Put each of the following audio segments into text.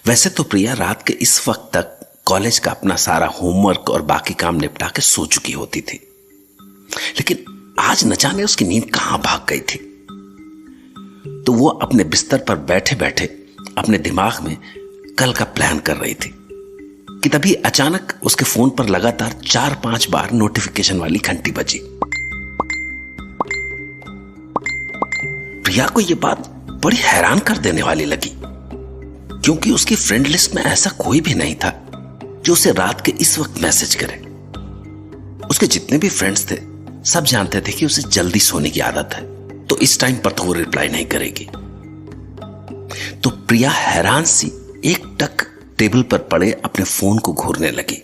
वैसे तो प्रिया रात के इस वक्त तक कॉलेज का अपना सारा होमवर्क और बाकी काम निपटा के सो चुकी होती थी, लेकिन आज न जाने उसकी नींद कहां भाग गई थी। तो वो अपने बिस्तर पर बैठे बैठे अपने दिमाग में कल का प्लान कर रही थी कि तभी अचानक उसके फोन पर लगातार 4-5 बार नोटिफिकेशन वाली घंटी बजी। प्रिया को यह बात बड़ी हैरान कर देने वाली लगी, क्योंकि उसकी फ्रेंड लिस्ट में ऐसा कोई भी नहीं था जो उसे रात के इस वक्त मैसेज करे। उसके जितने भी फ्रेंड्स थे सब जानते थे कि उसे जल्दी सोने की आदत है, तो इस टाइम पर तो वो रिप्लाई नहीं करेगी। तो प्रिया हैरान सी एकटक टेबल पर पड़े अपने फोन को घूरने लगी।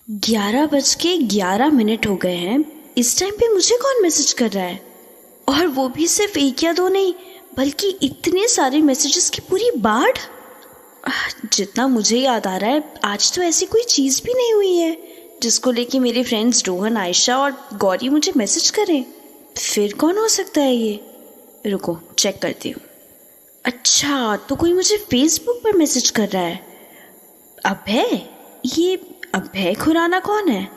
11:11 हो गए हैं। इस टाइम पे मुझे कौन मैसेज कर रहा है? और वो भी सिर्फ 1 या 2 नहीं, बल्कि इतने सारे मैसेजेस की पूरी बाढ़। जितना मुझे याद आ रहा है, आज तो ऐसी कोई चीज़ भी नहीं हुई है जिसको लेके मेरे फ्रेंड्स रोहन, आयशा और गौरी मुझे मैसेज करें। फिर कौन हो सकता है ये? रुको चेक करती हूँ। अच्छा, तो कोई मुझे फेसबुक पर मैसेज कर रहा है। अभय? ये अभय खुराना कौन है?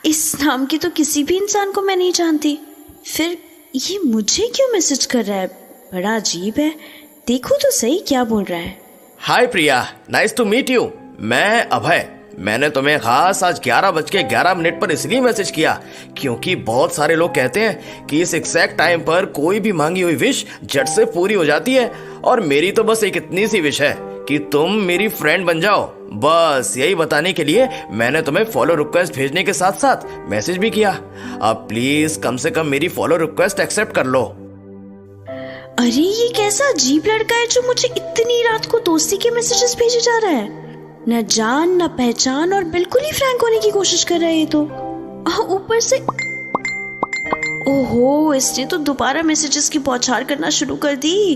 इस नाम की तो किसी भी इंसान को मैं नहीं जानती। फिर ये मुझे क्यों मैसेज कर रहा है? बड़ा अजीब है। देखो तो सही क्या बोल रहा है। हाय प्रिया, नाइस टू मीट यू। मैं अभय। मैंने तुम्हें खास आज 11:11 पर इसलिए मैसेज किया क्योंकि बहुत सारे लोग कहते हैं कि इस एग्जैक्ट टाइम पर कोई भी मांगी हुई विश झट से पूरी हो जाती है, और मेरी तो बस एक इतनी सी विश है कि तुम मेरी फ्रेंड बन जाओ। बस यही बताने के लिए मैंने तुम्हें फॉलो रिक्वेस्ट भेजने के साथ साथ मैसेज भी किया। अब प्लीज कम से कम मेरी फॉलो रिक्वेस्ट एक्सेप्ट कर लो। अरे ये कैसा अजीब लड़का है जो मुझे इतनी रात को दोस्ती के मैसेजेस भेजे जा रहा है। न जान न पहचान और बिल्कुल ही फ्रैंक होने की कोशिश कर रहा है ये तो। ऊपर से ओहो, इसने तो दोबारा मैसेजेस की बौछार करना शुरू कर दी।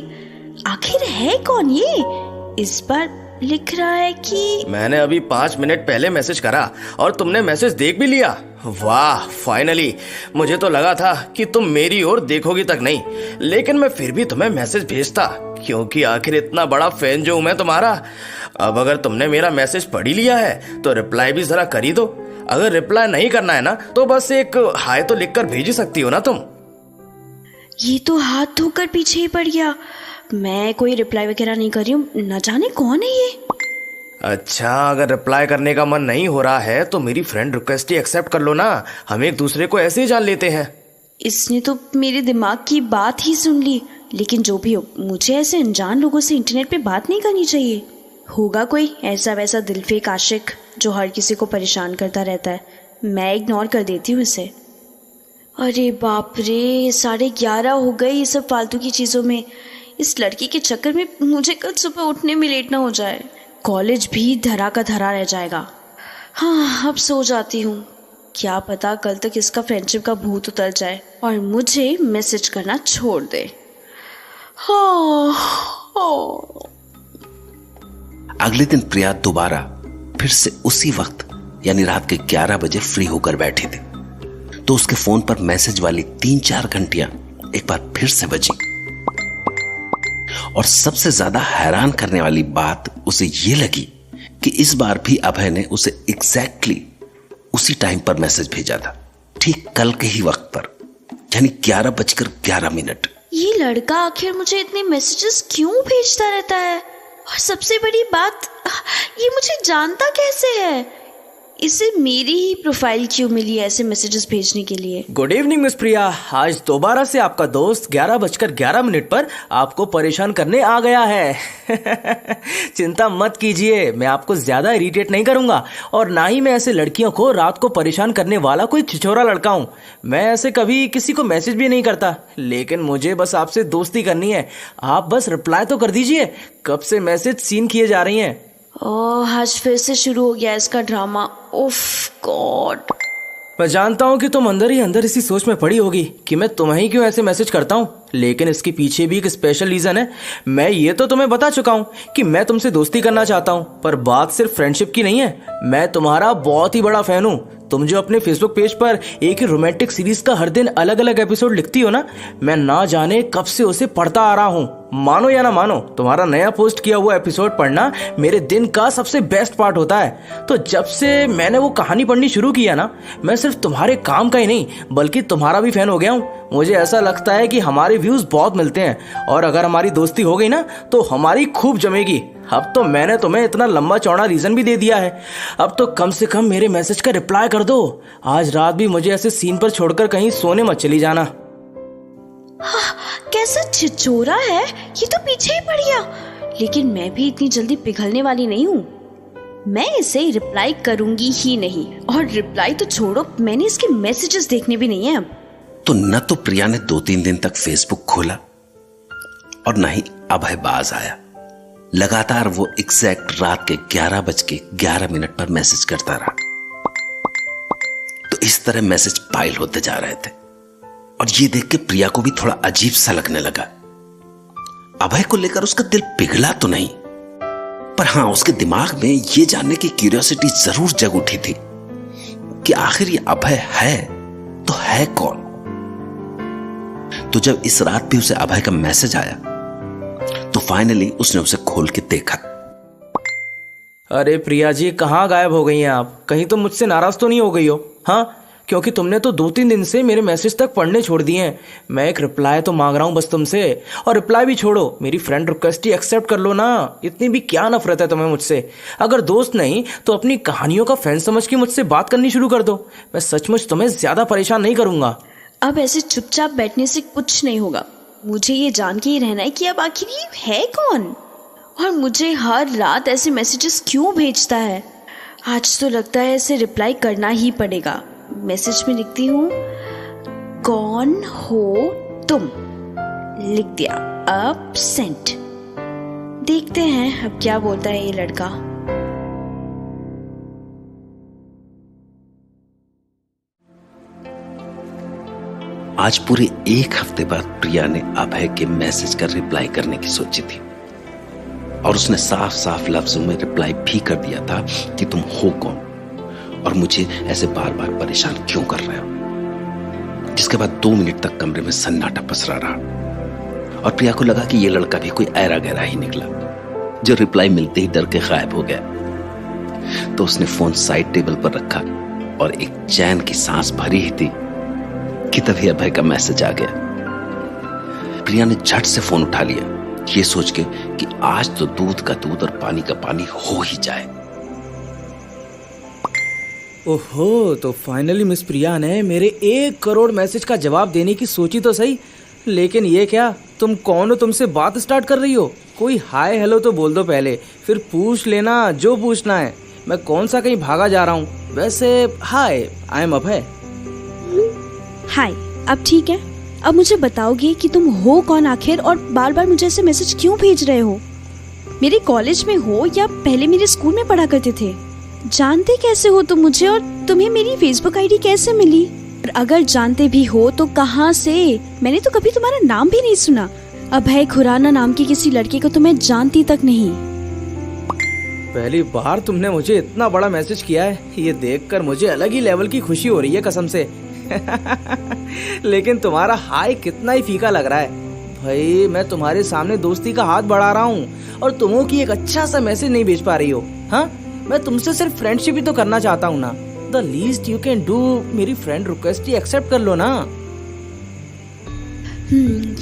आखिर है कौन ये? इस बार लिख रहा है कि मैंने अभी 5 मिनट पहले मैसेज करा और तुमने मैसेज देख भी लिया। वाह, फाइनली। मुझे तो लगा था कि तुम मेरी ओर देखोगी तक नहीं, लेकिन मैं फिर भी तुम्हें मैसेज भेजता क्योंकि आखिर इतना बड़ा फैन जो हूं मैं तुम्हारा। अब अगर तुमने मेरा मैसेज पढ़ ही लिया है तो रिप्लाई भी जरा कर ही दो। अगर रिप्लाई नहीं करना है ना तो बस एक हाय तो लिखकर भेज ही सकती हो ना तुम। ये तो हाथ धोकर पीछे ही पड़ गया। मैं कोई रिप्लाई वगैरह नहीं कर रही हूँ। न जाने कौन है ये। अच्छा, अगर रिप्लाई करने का मन नहीं हो रहा है तो मेरी फ्रेंड रिक्वेस्ट ही एक्सेप्ट कर लो ना। हम एक दूसरे को ऐसे ही जान लेते हैं। इसने तो मेरे दिमाग की बात ही सुन ली। लेकिन जो भी हो, मुझे ऐसे अनजान लोगों से इंटरनेट पे बात नहीं करनी चाहिए। होगा कोई ऐसा वैसा दिलफेक आशिक जो हर किसी को परेशान करता रहता है। मैं इग्नोर कर देती हूँ इसे। अरे बाप रे, 11:30 हो गए ये सब फालतू की चीज़ों में। इस लड़की के चक्कर में मुझे कल सुबह उठने में लेट ना हो जाए। कॉलेज भी धरा का धरा रह जाएगा। हाँ, अब सो जाती हूँ। क्या पता कल तक इसका फ्रेंडशिप का भूत उतर जाए और मुझे मैसेज करना छोड़ दे। अगले दिन प्रिया दोबारा फिर से उसी वक्त यानी रात के 11 बजे फ्री होकर बैठी थी, तो उसके फोन पर मैसेज वाली 3-4 घंटियां एक बार फिर से बजी। और सबसे ज्यादा हैरान करने वाली बात उसे ये लगी कि इस बार भी अभय ने उसे एग्जैक्टली उसी टाइम पर मैसेज भेजा था, ठीक कल के ही वक्त पर, यानी 11:11। ये लड़का आखिर मुझे इतने मैसेजेस क्यों भेजता रहता है? और सबसे बड़ी बात, ये मुझे जानता कैसे है? इसे मेरी ही प्रोफाइल क्यों मिली है ऐसे मैसेजेस भेजने के लिए? गुड इवनिंग मिस प्रिया। आज दोबारा से आपका दोस्त 11:11 पर आपको परेशान करने आ गया है। चिंता मत कीजिए, मैं आपको ज्यादा इरिटेट नहीं करूंगा और ना ही मैं ऐसे लड़कियों को रात को परेशान करने वाला कोई छिछोरा लड़का हूँ। मैं ऐसे कभी किसी को मैसेज भी नहीं करता, लेकिन मुझे बस आपसे दोस्ती करनी है। आप बस रिप्लाई तो कर दीजिए। कब से मैसेज सीन किए जा रही हैं। ओह, आज फिर से शुरू हो गया इसका ड्रामा। उफ गॉड। मैं जानता हूँ कि तुम अंदर ही अंदर इसी सोच में पड़ी होगी कि मैं तुम्हें ही क्यों ऐसे मैसेज करता हूँ, लेकिन इसके पीछे भी एक स्पेशल रीजन है। मैं ये तो तुम्हें बता चुका हूँ कि मैं तुमसे दोस्ती करना चाहता हूँ, पर बात सिर्फ फ्रेंडशिप की नहीं है। मैं तुम्हारा बहुत ही बड़ा फैन हूँ। तुम जो अपने फेसबुक पेज पर एक ही रोमांटिक सीरीज का हर दिन अलग अलग एपिसोड लिखती हो ना, मैं ना जाने कब से उसे पढ़ता आ रहा हूँ। मानो या ना मानो, तुम्हारा नया पोस्ट किया हुआ एपिसोड पढ़ना मेरे दिन का सबसे बेस्ट पार्ट होता है। तो जब से मैंने वो कहानी पढ़नी शुरू किया ना, मैं सिर्फ तुम्हारे काम का ही नहीं बल्कि तुम्हारा भी फैन हो गया हूँ। मुझे ऐसा लगता है कि हमारे व्यूज बहुत मिलते हैं और अगर हमारी दोस्ती हो गई ना तो हमारी खूब जमेगी। अब तो मैंने तुम्हें इतना लंबा चौड़ा रीजन भी दे दिया है, अब तो कम से कम मेरे मैसेज का रिप्लाई कर दो। आज रात भी मुझे ऐसे सीन पर छोड़कर कहीं सोने मत चली जाना। कैसा छिछोरा है, ये तो पीछे ही पड़ गया। लेकिन मैं भी इतनी जल्दी पिघलने वाली नहीं हूँ। मैं इसे रिप्लाई करूंगी ही नहीं। और रिप्लाई तो छोड़ो, मैंने इसके मैसेजेस देखने भी नहीं है अब। तो न तो प्रिया ने 2-3 दिन तक फेसबुक खोला और न ही अभय बाज आया। लगातार वो एग्जैक्ट रात के 11:11 पर मैसेज करता रहा। तो इस तरह मैसेज पाइल होते जा रहे थे और ये देख के प्रिया को भी थोड़ा अजीब सा लगने लगा। अभय को लेकर उसका दिल पिघला तो नहीं, पर हां उसके दिमाग में ये जानने की क्यूरियोसिटी जरूर जग उठी थी कि आखिर ये अभय है तो है कौन। तो जब इस रात भी उसे अभय का मैसेज आया तो फाइनली उसने उसे खोल के देखा। अरे प्रिया जी, कहाँ गायब हो गई हैं आप? कहीं तो मुझसे नाराज तो नहीं हो गई हो? हाँ, क्योंकि तुमने तो 2-3 दिन से मेरे मैसेज तक पढ़ने छोड़ दिए हैं। मैं एक रिप्लाई तो मांग रहा हूँ बस तुमसे। और रिप्लाई भी छोड़ो, मेरी फ्रेंड रिक्वेस्ट ही एक्सेप्ट कर लो ना। इतनी भी क्या नफरत है तुम्हें मुझसे? अगर दोस्त नहीं तो अपनी कहानियों का फैन समझ के मुझसे बात करनी शुरू कर दो। मैं सचमुच तुम्हें ज्यादा परेशान नहीं करूंगा। अब ऐसे चुपचाप बैठने से कुछ नहीं होगा। मुझे ये जान के ही रहना है कि अब आखिर ये है कौन और मुझे हर रात ऐसे मैसेजेस क्यों भेजता है। आज तो लगता है इसे रिप्लाई करना ही पड़ेगा। मैसेज में लिखती हूँ, कौन हो तुम? लिख दिया, अब सेंड। देखते हैं अब क्या बोलता है ये लड़का। आज पूरे 1 हफ्ते बाद प्रिया ने अभय के मैसेज का रिप्लाई करने की सोची थी और उसने साफ साफ लफ्जों में रिप्लाई भी कर दिया था कि तुम हो कौन और मुझे ऐसे बार बार परेशान क्यों कर रहे हो। जिसके बाद 2 मिनट तक कमरे में सन्नाटा पसरा रहा और प्रिया को लगा कि यह लड़का भी कोई ऐरा गहरा ही निकला जो रिप्लाई मिलते ही डर के गायब हो गया। तो उसने फोन साइड टेबल पर रखा और एक चैन की सांस भरी ही थी कि तभी अभय का मैसेज आ गया। प्रिया ने झट से फोन उठा लिया, ये सोच के कि आज तो दूध का दूध और पानी का पानी हो ही जाए। ओहो, तो फाइनली मिस प्रिया ने मेरे 1 करोड़ मैसेज का जवाब देने की सोची तो सही। लेकिन ये क्या, तुम कौन हो? तुमसे बात स्टार्ट कर रही हो? कोई हाय हेलो तो बोल दो पहले, फिर पूछ लेना जो पूछना है। मैं कौन सा कहीं भागा जा रहा हूँ? वैसे हाय, आई एम अभय। हाय, अब ठीक है। अब मुझे बताओगे कि तुम हो कौन आखिर और बार बार मुझे ऐसे मैसेज क्यों भेज रहे हो? मेरे कॉलेज में हो या पहले मेरे स्कूल में पढ़ा करते थे? जानते कैसे हो तुम मुझे और तुम्हें मेरी फेसबुक आईडी कैसे मिली? और अगर जानते भी हो तो कहाँ से? मैंने तो कभी तुम्हारा नाम भी नहीं सुना। अभय खुराना नाम की किसी लड़के को तो मैं जानती तक नहीं। पहली बार तुमने मुझे इतना बड़ा मैसेज किया है, ये देखकर मुझे अलग ही लेवल की खुशी हो रही है कसम से। लेकिन तुम्हारा हाय कितना ही फीका लग रहा है। भाई, मैं तुम्हारे सामने दोस्ती का हाथ बढ़ा रहा हूँ और तुमों की एक अच्छा सा मैसेज नहीं भेज पा रही हो। हाँ, मैं तुमसे सिर्फ फ्रेंडशिप ही तो करना चाहता हूँ ना। The least you can do, मेरी फ्रेंड रिक्वेस्ट ही एक्सेप्ट कर लो ना।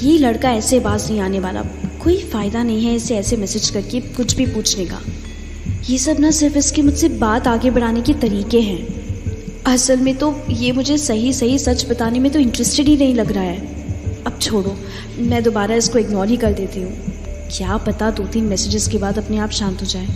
ये लड़का ऐसे बाज नहीं आने वाला। कोई फायदा नहीं है इसे ऐसे मैसेज करके कुछ भी पूछने का। ये सब ना सिर्फ इसके मुझसे बात आगे बढ़ाने के तरीके हैं। असल में तो ये मुझे सही सही सच बताने में तो इंटरेस्टेड ही नहीं लग रहा है। अब छोड़ो, मैं दोबारा इसको इग्नोर ही कर देती हूँ। क्या पता 2-3 मैसेजेस के बाद अपने आप शांत हो जाए।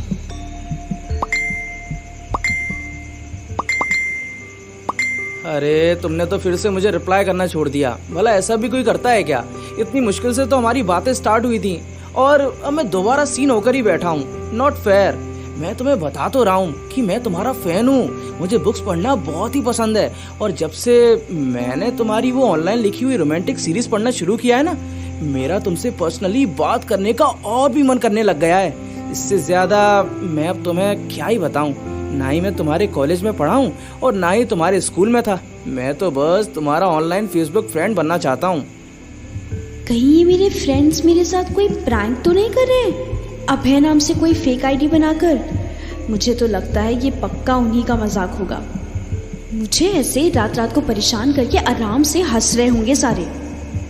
अरे, तुमने तो फिर से मुझे रिप्लाई करना छोड़ दिया। भला ऐसा भी कोई करता है क्या? इतनी मुश्किल से तो हमारी बातें स्टार्ट हुई थी और अब मैं दोबारा सीन होकर ही बैठा हूँ। Not fair. मैं तुम्हें बता तो रहा हूँ कि मैं तुम्हारा फैन हूँ। मुझे बुक्स पढ़ना बहुत ही पसंद है और जब से मैंने तुम्हारी वो ऑनलाइन लिखी हुई रोमांटिक सीरीज पढ़ना शुरू किया है ना, मेरा तुमसे पर्सनली बात करने का और भी मन करने लग गया है। इससे ज्यादा मैं अब तुम्हें क्या ही बताऊं। ना ही मैं तुम्हारे कॉलेज में पढ़ा हूँ और ना ही तुम्हारे स्कूल में था। मैं तो बस तुम्हारा ऑनलाइन फेसबुक फ्रेंड बनना चाहता हूँ। कहीं ये मेरे फ्रेंड्स मेरे साथ कोई प्रैंक तो नहीं कर रहे? अभय नाम से कोई फेक आईडी बनाकर? मुझे तो लगता है ये पक्का उन्हीं का मजाक होगा। मुझे ऐसे रात रात को परेशान करके आराम से हंस रहे होंगे सारे।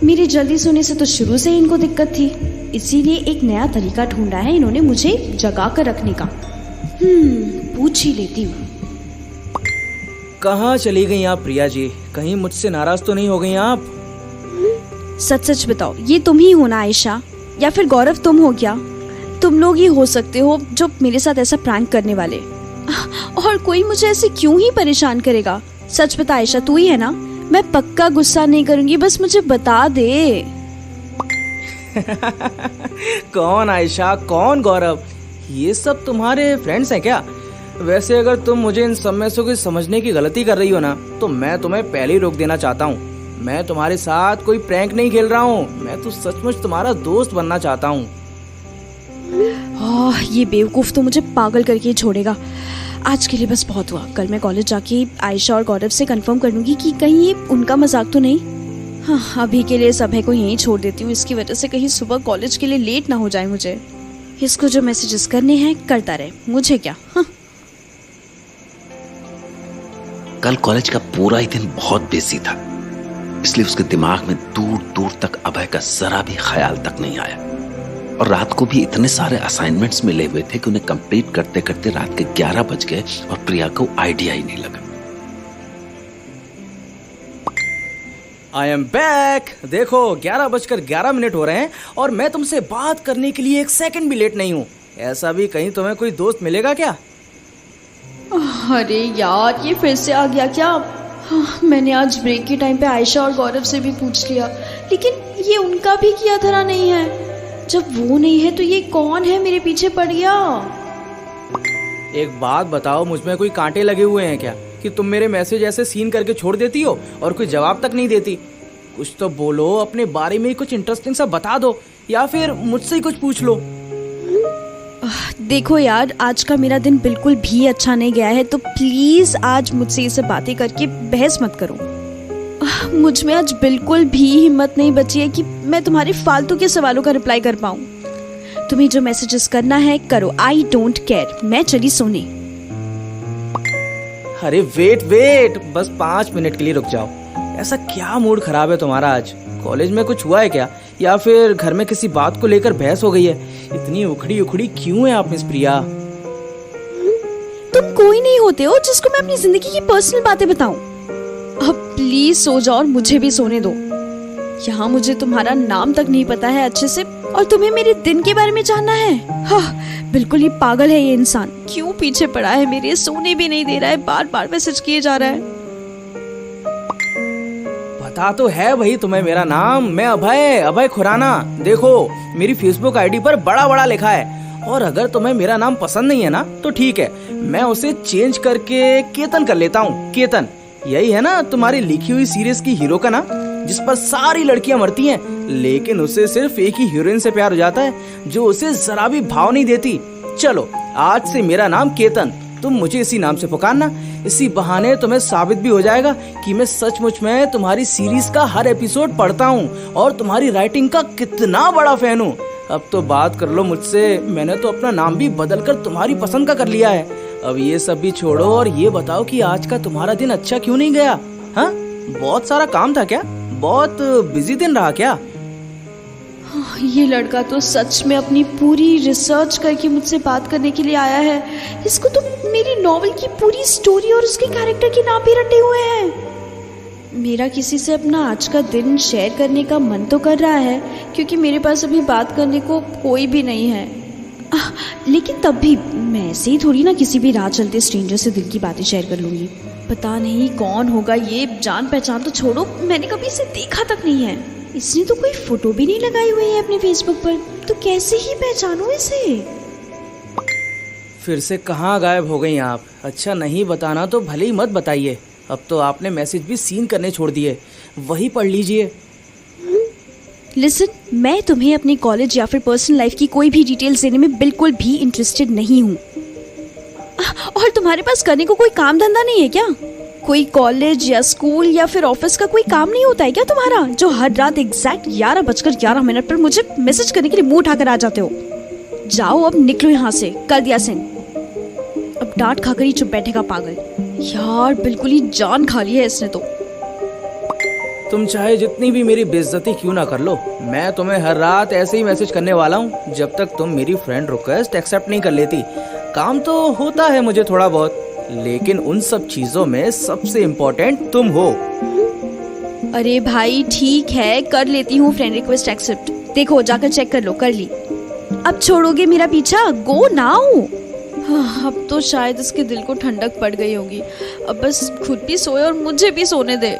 मेरे जल्दी सोने से तो शुरू से इनको दिक्कत थी, इसीलिए एक नया तरीका ढूंढा है इन्होंने मुझे जगा कर रखने का। पूछ ही लेती हूँ। कहाँ चली गई आप प्रिया जी? कहीं मुझसे नाराज तो नहीं हो गई आप? सच सच बताओ, ये तुम ही हो ना आयशा, या फिर गौरव तुम हो क्या? तुम लोग ही हो सकते हो जो मेरे साथ ऐसा प्रैंक करने वाले। और कोई मुझे ऐसे क्यों ही परेशान करेगा? सच बता आयशा, तू ही है ना? मैं पक्का गुस्सा नहीं करूंगी, बस मुझे बता दे। कौन आयशा, कौन गौरव? ये सब तुम्हारे फ्रेंड्स हैं क्या? वैसे अगर तुम मुझे इन सब में से कोई समझने की गलती कर रही हो ना, तो मैं तुम्हें पहले ही रोक देना चाहता हूँ। मैं तुम्हारे साथ कोई प्रैंक नहीं खेल रहा हूँ, मैं तो सचमुच तुम्हारा दोस्त बनना चाहता हूँ। ये बेवकूफ़ तो मुझे पागल करके ही छोड़ेगा। आज के लिए बस बहुत हुआ। कल मैं कॉलेज जाके आयशा और गौरव से कंफर्म कर लूँगी कि कहीं ये उनका मजाक तो नहीं। हाँ, अभी के लिए इस अभय को यहीं छोड़ देती हूँ। इसकी वजह से कहीं सुबह कॉलेज के लिए लेट ना हो जाए मुझे। इसको जो मैसेजेस करने हैं करता रहे, मुझे क्या। हाँ। कल कॉलेज का पूरा ही दिन बहुत बिजी था, इसलिए उसके दिमाग में दूर दूर तक अभय का जरा भी ख्याल तक नहीं आया। और रात को भी इतने सारे असाइनमेंट्स मिले हुए थे कि उन्हें कंप्लीट करते करते रात के 11 बज गए और प्रिया को आइडिया ही नहीं लगा। I am back. देखो 11:11 हो रहे हैं और मैं तुमसे बात करने के लिए एक सेकंड भी लेट नहीं हूँ। ऐसा भी कहीं तुम्हें कोई दोस्त मिलेगा क्या? अरे यार, ये फिर से आ गया क्या? हाँ, मैंने आज ब्रेक के टाइम पे आयशा और गौरव से भी पूछ लिया, लेकिन ये उनका भी किया धरा नहीं है। जब वो नहीं है तो ये कौन है मेरे पीछे पड़ गया? एक बात बताओ, मुझ में कोई कांटे लगे हुए हैं क्या कि तुम मेरे मैसेज ऐसे सीन करके छोड़ देती हो और कोई जवाब तक नहीं देती? कुछ तो बोलो, अपने बारे में कुछ इंटरेस्टिंग सा बता दो, या फिर मुझसे ही कुछ पूछ लो। देखो यार, आज का मेरा दिन बिल्कुल भी अच्छा नहीं गया है, तो प्लीज आज मुझसे ये सब बातें करके बहस मत करो। मुझ में आज बिल्कुल भी हिम्मत नहीं बची है कि मैं तुम्हारे फालतू के सवालों का रिप्लाई कर पाऊं। तुम्हें जो मैसेजेस करना है करो, आई डोंट केयर। मैं चली सोने। अरे वेट, बस 5 मिनट के लिए रुक जाओ। ऐसा क्या मूड खराब है तुम्हारा आज? कॉलेज में कुछ हुआ है क्या, या फिर घर में किसी बात को लेकर बहस हो गई है? इतनी उखड़ी क्यों है आप मिस प्रिया? तुम कोई नहीं होते हो जिसको मैं अपनी जिंदगी की पर्सनल बातें बताऊं। अब प्लीज सो जाओ और मुझे भी सोने दो। यहाँ मुझे तुम्हारा नाम तक नहीं पता है अच्छे से, और तुम्हें मेरे दिन के बारे में जानना है। हाँ, बिल्कुल ही पागल है ये इंसान। क्यों पीछे पड़ा है मेरे, सोने भी नहीं दे रहा है, बार बार मैसेज किए जा रहा है। पता तो है भाई तुम्हें मेरा नाम, मैं अभय खुराना। देखो मेरी फेसबुक आईडी पर बड़ा लिखा है, और अगर तुम्हें मेरा नाम पसंद नहीं है ना तो ठीक है, मैं उसे चेंज करके केतन कर लेता हूँ। केतन, यही है ना तुम्हारी लिखी हुई सीरीज की हीरो का नाम, जिस पर सारी लड़कियां मरती हैं, लेकिन उसे सिर्फ एक ही हीरोइन से प्यार हो जाता है जो उसे जरा भी भाव नहीं देती। चलो आज से मेरा नाम केतन, तुम मुझे इसी नाम से पुकारना। इसी बहाने तुम्हें साबित भी हो जाएगा कि मैं सचमुच में तुम्हारी सीरीज का हर एपिसोड पढ़ता हूँ और तुम्हारी राइटिंग का कितना बड़ा फैन हूँ। अब तो बात कर लो मुझसे, मैंने तो अपना नाम भी बदलकर तुम्हारी पसंद का कर लिया है। अब ये सब भी छोड़ो और ये बताओ कि आज का तुम्हारा दिन अच्छा क्यों नहीं गया? हाँ, बहुत सारा काम था क्या? बहुत बिजी दिन रहा क्या? ये लड़का तो सच में अपनी पूरी रिसर्च करके मुझसे बात करने के लिए आया है। इसको तो मेरी नॉवेल की पूरी स्टोरी और उसके कैरेक्टर के नाम भी रटे हुए हैं। मेरा किसी से अपना आज का दिन शेयर करने का मन तो कर रहा है, क्योंकि मेरे पास अभी बात करने को कोई भी नहीं है। लेकिन तब भी मैं ऐसे ही थोड़ी ना किसी भी राह चलते स्ट्रेंजर से दिल की बातें शेयर कर लूँगी। पता नहीं कौन होगा ये, जान पहचान तो छोड़ो, मैंने कभी इसे देखा तक नहीं है। इसने तो कोई फोटो भी नहीं लगाई हुई है अपने फेसबुक पर, तो कैसे ही पहचानूं इसे? फिर से कहाँ गायब हो गई आप? अच्छा नहीं बताना तो भले ही मत बताइए। अब तो आपने मैसेज भी सीन करने छोड़ दिए, वही पढ़ लीजिए। लिसन, मैं तुम्हें अपने कॉलेज या फिर पर्सनल लाइफ की कोई भी डिटेल्स देने में बिल्कुल भी इंटरेस्टेड नहीं हूँ। और तुम्हारे पास करने को कोई काम धंधा नहीं है क्या? कोई कॉलेज या स्कूल या फिर ऑफिस का कोई काम नहीं होता है क्या तुम्हारा, जो हर रात एग्जैक्ट 11:11 पर मुझे मैसेज करने के लिए मुंह उठाकर आ जाते हो? जाओ अब निकलो यहाँ से, कर दिया सेंड। अब डांट खाकर ही चुप बैठेगा पागल। यार बिल्कुल ही जान खा ली है इसने तो। तुम चाहे जितनी भी मेरी बेइज्जती क्यों ना कर लो, मैं तुम्हें हर रात ऐसे ही मैसेज करने वाला हूँ जब तक तुम मेरी फ्रेंड रिक्वेस्ट एक्सेप्ट नहीं कर लेती। काम तो होता है मुझे थोड़ा बहुत, लेकिन उन सब चीजों में सबसे इम्पोर्टेंट तुम हो। अरे भाई ठीक है, कर लेती हूँ फ्रेंड रिक्वेस्ट एक्सेप्ट। देखो जाकर चेक कर लो, कर ली। अब छोड़ोगे मेरा पीछा? Go now. अब तो शायद इसके दिल को ठंडक पड़ गई होगी। अब बस खुद भी सोए और मुझे भी सोने दे।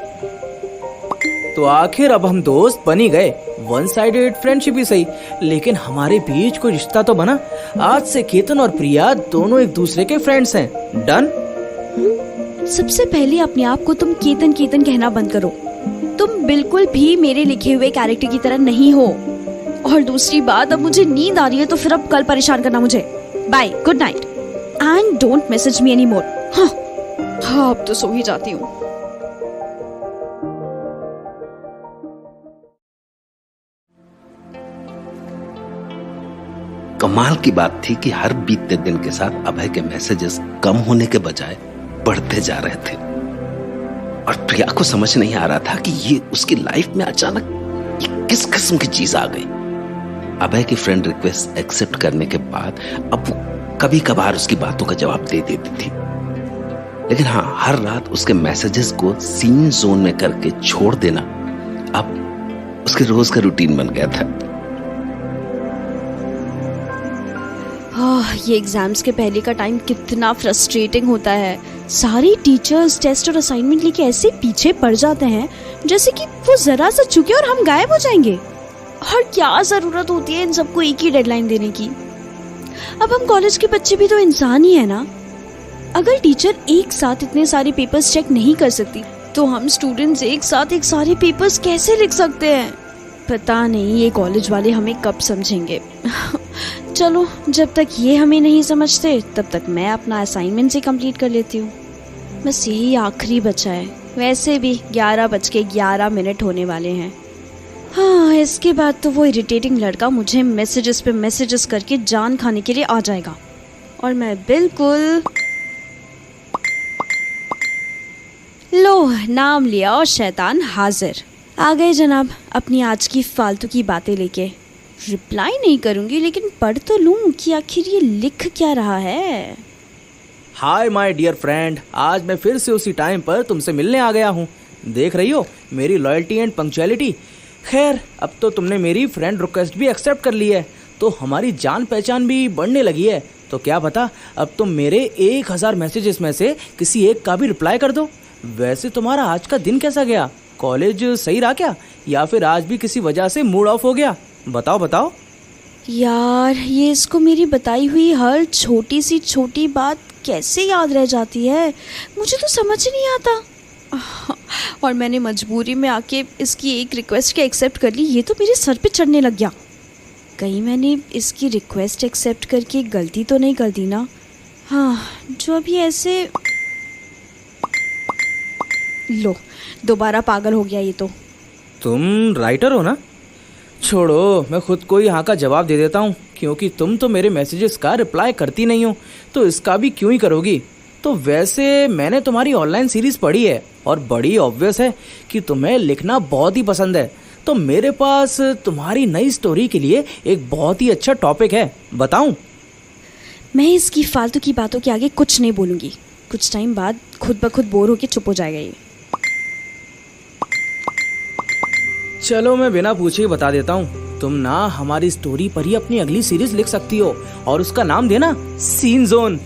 तो आखिर अब हम दोस्त बन ही गए। वन साइडेड फ्रेंडशिप ही सही, लेकिन हमारे बीच कोई रिश्ता तो बना। आज से केतन और प्रिया दोनों एक दूसरे के फ्रेंड्स हैं। डन। सबसे पहले अपने आप को तुम केतन केतन कहना बंद करो। तुम बिल्कुल भी मेरे लिखे हुए कैरेक्टर की तरह नहीं हो। और दूसरी बात, अब मुझे नींद आ रही है तो फिर अब कल परेशान करना मुझे। Bye, good night and don't message me any more. हाँ, अब तो सो ही जाती हूँ। कमाल की बात थी कि हर बीतते दिन के साथ अभय के मैसेजेस कम होने के बजाय बढ़ते जा रहे थे और प्रिया को समझ नहीं आ रहा था कि ये उसकी लाइफ में अचानक ये किस किस्म की चीज आ गई। अभय की फ्रेंड रिक्वेस्ट एक्सेप्ट करने के बाद अब वो कभी कभार उसकी बातों का जवाब दे देती थी, लेकिन हाँ, हर रात उसके मैसेजेस को सीन जोन में करके छोड़ देना अब उसके रोज का रूटीन बन गया था। ये एग्जाम्स के पहले का टाइम कितना फ्रस्ट्रेटिंग होता है। सारी टीचर्स टेस्ट और असाइनमेंट लेके ऐसे पीछे पड़ जाते हैं जैसे कि वो जरा सा चुके और हम गायब हो जाएंगे। और क्या जरूरत होती है इन सबको एक ही डेडलाइन देने की। अब हम कॉलेज के बच्चे भी तो इंसान ही है ना। अगर टीचर एक साथ इतने सारे पेपर्स चेक नहीं कर सकती तो हम स्टूडेंट्स एक साथ एक सारे पेपर्स कैसे लिख सकते हैं? पता नहीं ये कॉलेज वाले हमें कब समझेंगे। चलो, जब तक ये हमें नहीं समझते तब तक मैं अपना असाइनमेंट से कंप्लीट कर लेती हूँ। बस यही आखिरी बचा है। वैसे भी 11:11 होने वाले हैं। हाँ, इसके बाद तो वो इरिटेटिंग लड़का मुझे मैसेजेस पे मैसेजेस करके जान खाने के लिए आ जाएगा और मैं बिल्कुल लो, नाम लिया और शैतान हाजिर। आ गए जनाब अपनी आज की फालतू की बातें लेके। रिप्लाई नहीं करूंगी लेकिन पढ़ तो लूं कि आखिर ये लिख क्या रहा है। हाय माय डियर फ्रेंड, आज मैं फिर से उसी टाइम पर तुमसे मिलने आ गया हूँ। देख रही हो मेरी लॉयल्टी एंड पंक्चुअलिटी। खैर, अब तो तुमने मेरी फ्रेंड रिक्वेस्ट भी एक्सेप्ट कर ली है तो हमारी जान पहचान भी बढ़ने लगी है। तो क्या पता अब तुम मेरे 1000 मैसेजेस में से किसी एक का भी रिप्लाई कर दो। वैसे तुम्हारा आज का दिन कैसा गया? कॉलेज सही रहा क्या, या फिर आज भी किसी वजह से मूड ऑफ हो गया? बताओ बताओ। यार, ये इसको मेरी बताई हुई हर छोटी सी छोटी बात कैसे याद रह जाती है, मुझे तो समझ ही नहीं आता। और मैंने मजबूरी में आके इसकी एक रिक्वेस्ट के एक्सेप्ट कर ली। ये तो मेरे सर पे चढ़ने लग गया। कहीं मैंने इसकी रिक्वेस्ट एक्सेप्ट करके गलती तो नहीं कर दी ना? हाँ, जो अभी ऐसे लो, दोबारा पागल हो गया ये तो। तुम राइटर हो ना? छोड़ो, मैं खुद को ही यहाँ का जवाब दे देता हूँ, क्योंकि तुम तो मेरे मैसेजेस का रिप्लाई करती नहीं हो तो इसका भी क्यों ही करोगी। तो वैसे मैंने तुम्हारी ऑनलाइन सीरीज पढ़ी है और बड़ी ऑब्वियस है कि तुम्हें लिखना बहुत ही पसंद है। तो मेरे पास तुम्हारी नई स्टोरी के लिए एक बहुत ही अच्छा टॉपिक है, बताऊं? मैं इसकी फालतू की बातों के आगे कुछ नहीं बोलूँगी। कुछ टाइम बाद खुद ब खुद बोर होकर चुप हो जाएगा ये। चलो, मैं बिना पूछे ही बता देता हूँ। तुम ना हमारी स्टोरी पर ही अपनी अगली सीरीज लिख सकती हो और उसका नाम देना सीन जोन।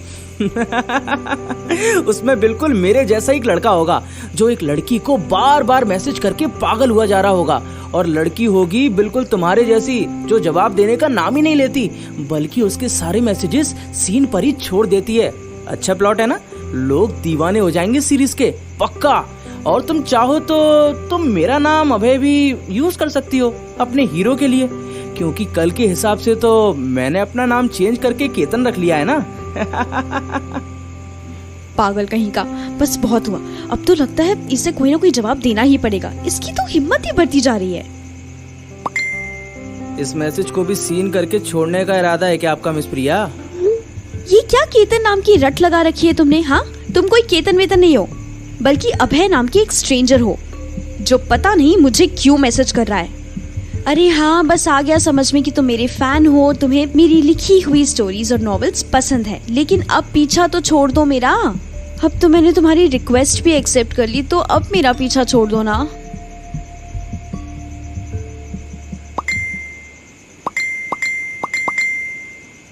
उसमें बिल्कुल मेरे जैसा एक लड़का होगा जो एक लड़की को बार बार मैसेज करके पागल हुआ जा रहा होगा, और लड़की होगी बिल्कुल तुम्हारे जैसी जो जवाब देने का नाम ही नहीं लेती, बल्कि उसके सारे मैसेजेस सीन पर ही छोड़ देती है। अच्छा प्लॉट है ना? लोग दीवाने हो जाएंगे सीरीज के, पक्का। और तुम चाहो तो तुम मेरा नाम अभय भी यूज कर सकती हो अपने हीरो के लिए, क्योंकि कल के हिसाब से तो मैंने अपना नाम चेंज करके केतन रख लिया है ना। पागल कहीं का, बस बहुत हुआ, अब तो लगता है इसे कोई ना कोई जवाब देना ही पड़ेगा। इसकी तो हिम्मत ही बढ़ती जा रही है। इस मैसेज को भी सीन करके छोड़ने का इरादा है क्या आपका मिस प्रिया? ये क्या केतन नाम की रट लगा रखी है तुमने? हाँ, तुम कोई केतन वेतन नहीं हो, बल्कि अभय नाम की एक स्ट्रेंजर हो जो पता नहीं मुझे क्यों मैसेज कर रहा है। अरे हाँ, बस आ गया समझ में कि तुम मेरे फैन हो, तुम्हें मेरी लिखी हुई स्टोरीज और नॉवेल्स पसंद है। लेकिन अब पीछा तो छोड़ दो मेरा। अब तो मैंने तुम्हारी रिक्वेस्ट भी एक्सेप्ट कर ली, तो अब मेरा पीछा छोड़ दो ना।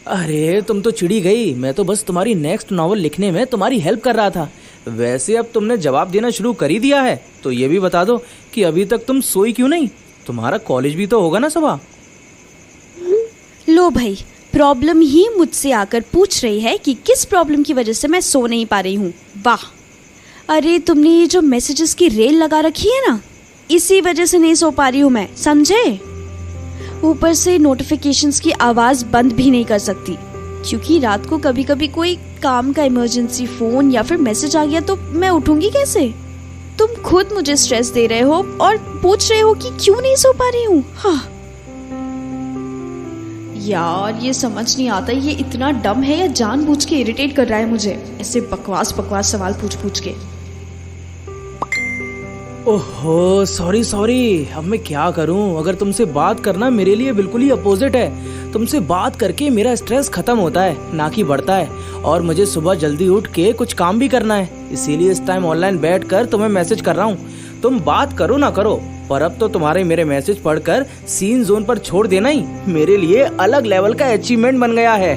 अरे तुम तो चिढ़ी गई, मैं तो बस तुम्हारी नेक्स्ट नॉवल लिखने में तुम्हारी हेल्प कर रहा था। वैसे अब तुमने जवाब देना शुरू कर ही दिया है, तो ये भी बता दो कि अभी तक तुम सोई क्यों नहीं? तुम्हारा कॉलेज भी तो होगा ना सुबह। लो भाई, प्रॉब्लम ही मुझसे आकर पूछ रही है कि किस प्रॉब्लम की वजह से मैं सो नहीं पा रही हूँ। वाह! अरे तुमने ये जो मैसेजेस की रेल लगा रखी है ना, इसी वजह से नहीं सो पा रही हूँ मैं, समझे? ऊपर से नोटिफिकेशंस की आवाज़ बंद भी नहीं कर सकती, क्योंकि रात को कभी कभी कोई काम का इमरजेंसी फ़ोन या फिर मैसेज आ गया तो मैं उठूंगी कैसे? तुम खुद मुझे स्ट्रेस दे रहे हो और पूछ रहे हो कि क्यों नहीं सो पा रही हूँ। हाँ यार, ये समझ नहीं आता ये इतना डम है या जानबूझ के इरिटेट कर रहा है मुझे, ऐसे बकवास बकवास सवाल पूछ पूछ के। ओहो सॉरी, अब मैं क्या करूं? अगर तुमसे बात करना मेरे लिए बिल्कुल ही अपोजिट है। तुमसे बात करके मेरा स्ट्रेस खत्म होता है, ना कि बढ़ता है। और मुझे सुबह जल्दी उठ के कुछ काम भी करना है, इसीलिए इस टाइम ऑनलाइन बैठकर तुम्हें मैसेज कर रहा हूँ। तुम बात करो ना करो, पर अब तो तुम्हारे मेरे मैसेज पढ़कर सीन जोन पर छोड़ देना ही मेरे लिए अलग लेवल का अचीवमेंट बन गया है।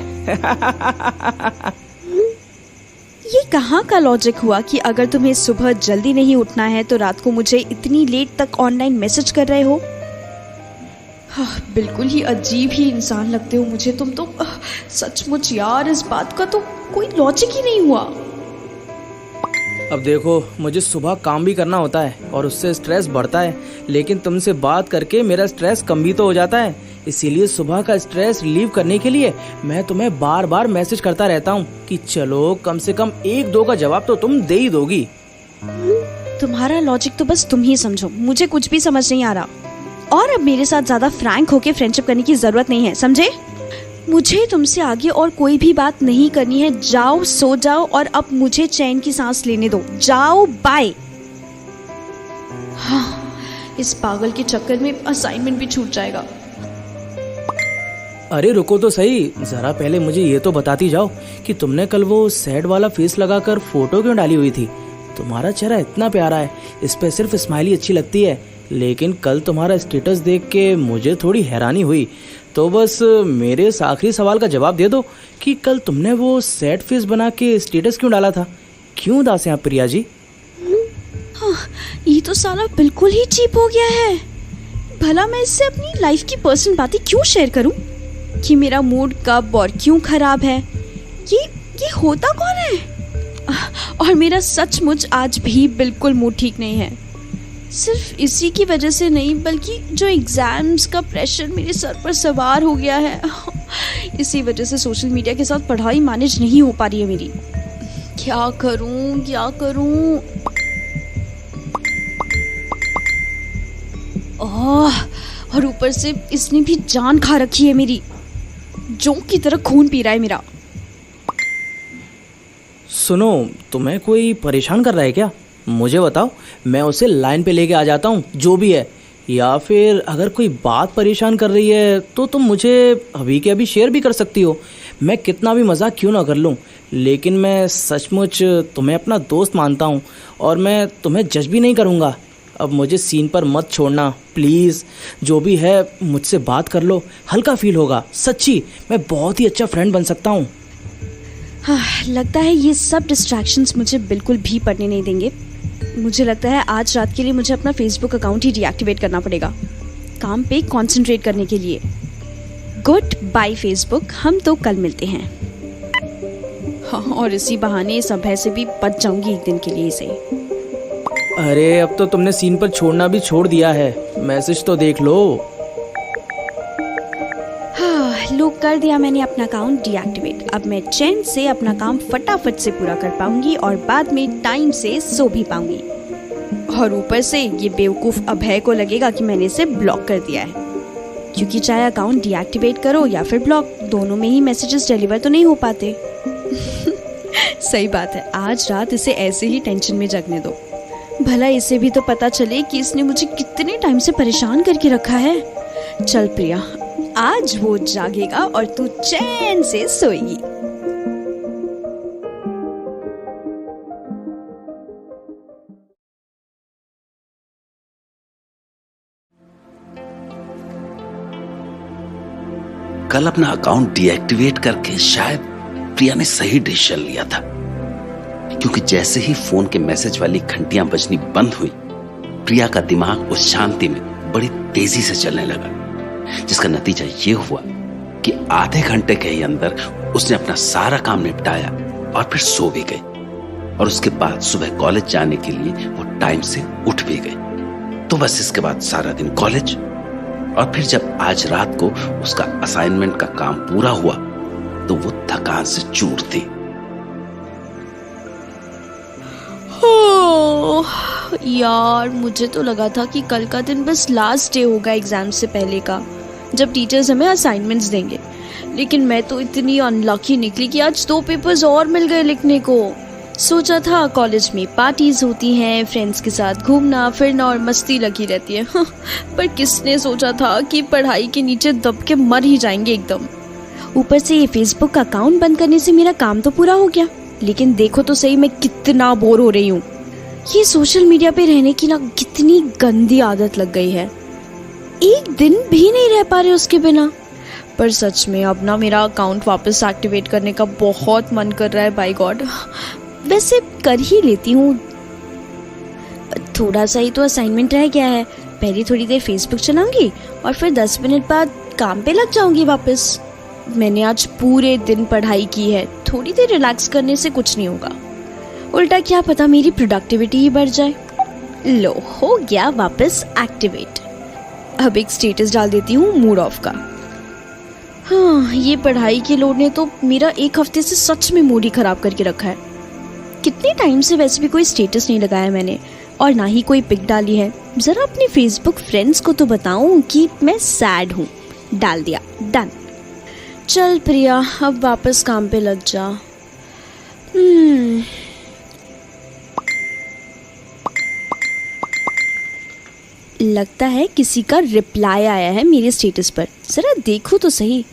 ये कहाँ का लॉजिक हुआ कि अगर तुम्हें सुबह जल्दी नहीं उठना है तो रात को मुझे इतनी लेट तक ऑनलाइन मैसेज कर रहे हो? हाँ, बिल्कुल ही अजीब ही इंसान लगते हो मुझे तुम तो। सचमुच यार, इस बात का तो कोई लॉजिक ही नहीं हुआ। अब देखो, मुझे सुबह काम भी करना होता है और उससे स्ट्रेस बढ़ता है, लेकिन तुमसे बात करके मेरा स्ट्रेस कम भी तो हो जाता है। इसीलिए सुबह का स्ट्रेस रिलीव करने के लिए मैं तुम्हें बार बार मैसेज करता रहता हूँ कि चलो कम से कम 1-2 का जवाब तो तुम दे ही दोगी। तुम्हारा लॉजिक तो बस तुम ही समझो, मुझे कुछ भी समझ नहीं आ रहा। और अब मेरे साथ ज्यादा फ्रैंक होके फ्रेंडशिप करने की जरूरत नहीं है, समझे? मुझे तुमसे आगे और कोई भी बात नहीं करनी है। जाओ, सो जाओ और अब मुझे चैन की सांस लेने दो। जाओ, बाय। हाँ, इस पागल के चक्कर में असाइनमेंट भी छूट जाएगा। अरे रुको तो सही, जरा पहले मुझे ये तो बताती जाओ कि तुमने कल वो सैड वाला फेस लगाकर फोटो क्यों डाली हुई थी? तुम्हारा चेहरा इतना प्यारा है, इस पे सिर्फ स्माइली अच्छी लगती है, लेकिन कल तुम्हारा स्टेटस देख के मुझे थोड़ी हैरानी हुई। तो बस मेरे इस आखिरी सवाल का जवाब दे दो कि कल तुमने वो सैड फेस बना के स्टेटस क्यों डाला था? क्यों उदास हैं आप प्रिया जी? हाँ, ये तो साला बिल्कुल ही चीप हो गया है। भला मैं इससे अपनी लाइफ की पर्सनल बातें क्यों शेयर करूं कि मेरा मूड कब और क्यों खराब है? ये होता कौन है? और मेरा सचमुच आज भी बिल्कुल मूड ठीक नहीं है। सिर्फ इसी की वजह से नहीं, बल्कि जो एग्जाम्स का प्रेशर मेरे सर पर सवार हो गया है, इसी वजह से सोशल मीडिया के साथ पढ़ाई मैनेज नहीं हो पा रही है मेरी। क्या करूं? और ऊपर से इसने भी जान खा रखी है मेरी, जोंक की तरह खून पी रहा है मेरा। सुनो, तुम्हें कोई परेशान कर रहा है क्या? मुझे बताओ, मैं उसे लाइन पे लेके आ जाता हूँ, जो भी है। या फिर अगर कोई बात परेशान कर रही है तो तुम मुझे अभी के अभी शेयर भी कर सकती हो। मैं कितना भी मजाक क्यों ना कर लूँ, लेकिन मैं सचमुच तुम्हें अपना दोस्त मानता हूँ और मैं तुम्हें जज भी नहीं करूँगा। अब मुझे सीन पर मत छोड़ना प्लीज़। जो भी है मुझसे बात कर लो, हल्का फील होगा। सच्ची, मैं बहुत ही अच्छा फ्रेंड बन सकता हूँ। हाँ, लगता है ये सब डिस्ट्रैक्शंस मुझे बिल्कुल भी पढ़ने नहीं देंगे। मुझे लगता है आज रात के लिए मुझे अपना फेसबुक अकाउंट ही डीएक्टिवेट करना पड़ेगा, काम पे कंसंट्रेट करने के लिए। गुड बाय फेसबुक, हम तो कल मिलते हैं। हाँ, और इसी बहाने इस अभय से भी बच जाऊंगी एक दिन के लिए से। अरे अब तो तुमने सीन पर छोड़ना भी छोड़ दिया है, मैसेज तो देख लो। हाँ, लोग कर दिया मैंने अपना अकाउंट डीएक्टिवेट। अब मैं चैन से अपना काम फटाफट से पूरा कर पाऊंगी और बाद में टाइम से सो भी पाऊंगी। और ऊपर से ये बेवकूफ़ अभय को लगेगा कि मैंने इसे ब्लॉक कर दिया है, क्योंकि चाहे अकाउंट डीएक्टिवेट करो या फिर ब्लॉक, दोनों में ही मैसेजेस डिलीवर तो नहीं हो पाते। सही बात है, आज रात इसे ऐसे ही टेंशन में जगने दो, भला इसे भी तो पता चले कि इसने मुझे कितने टाइम से परेशान करके रखा है। चल प्रिया, आज वो जागेगा और तू चैन से सोएगी। कल अपना अकाउंट डीएक्टिवेट करके शायद प्रिया ने सही डिसीजन लिया था, क्योंकि जैसे ही फोन के मैसेज वाली घंटियां बजनी बंद हुई, प्रिया का दिमाग उस शांति में बड़ी तेजी से चलने लगा, जिसका नतीजा ये हुआ कि आधे घंटे के ही अंदर उसने अपना सारा काम निपटाया और फिर सो भी गई। और उसके बाद सुबह कॉलेज जाने के लिए वो टाइम से उठ भी गई। तो बस इसके बाद सारा दिन कॉलेज, और फिर जब आज रात को उसका असाइनमेंट का काम पूरा हुआ तो वो थकान से चूर थी। यार, मुझे तो लगा था कि कल का दिन बस लास्ट डे होगा एग्जाम से पहले का, जब टीचर्स हमें असाइनमेंट्स देंगे, लेकिन मैं तो इतनी अनलकी निकली कि आज 2 पेपर्स और मिल गए लिखने को। सोचा था कॉलेज में पार्टीज होती हैं, फ्रेंड्स के साथ घूमना फिरना और मस्ती लगी रहती है, पर किसने सोचा था कि पढ़ाई के नीचे दब के मर ही जाएंगे एकदम। ऊपर से ये फेसबुक का अकाउंट बंद करने से मेरा काम तो पूरा हो गया, लेकिन देखो तो सही मैं कितना बोर हो रही हूँ। ये सोशल मीडिया पे रहने की ना कितनी गंदी आदत लग गई है, एक दिन भी नहीं रह पा रहे उसके बिना। पर सच में अब ना मेरा अकाउंट वापस एक्टिवेट करने का बहुत मन कर रहा है, बाय गॉड। वैसे कर ही लेती हूँ, थोड़ा सा ही तो असाइनमेंट रह गया है। पहले थोड़ी देर फेसबुक चलाऊंगी और फिर 10 मिनट बाद काम पे लग जाऊंगी वापस। मैंने आज पूरे दिन पढ़ाई की है, थोड़ी देर रिलैक्स करने से कुछ नहीं होगा, उल्टा क्या पता मेरी प्रोडक्टिविटी ही बढ़ जाए। लो, हो गया वापस एक्टिवेट। अब एक स्टेटस डाल देती हूँ मूड ऑफ का। हाँ, ये पढ़ाई के लोड ने तो मेरा एक हफ्ते से सच में मूड ही खराब करके रखा है। कितने टाइम से वैसे भी कोई स्टेटस नहीं लगाया मैंने, और ना ही कोई पिक डाली है। जरा अपने फेसबुक फ्रेंड्स को तो बताऊं कि मैं सैड हूँ। डाल दिया, डन। चल प्रिया, अब वापस काम पे लग जा। लगता है किसी का रिप्लाई आया है मेरे स्टेटस पर, जरा देखो तो सही।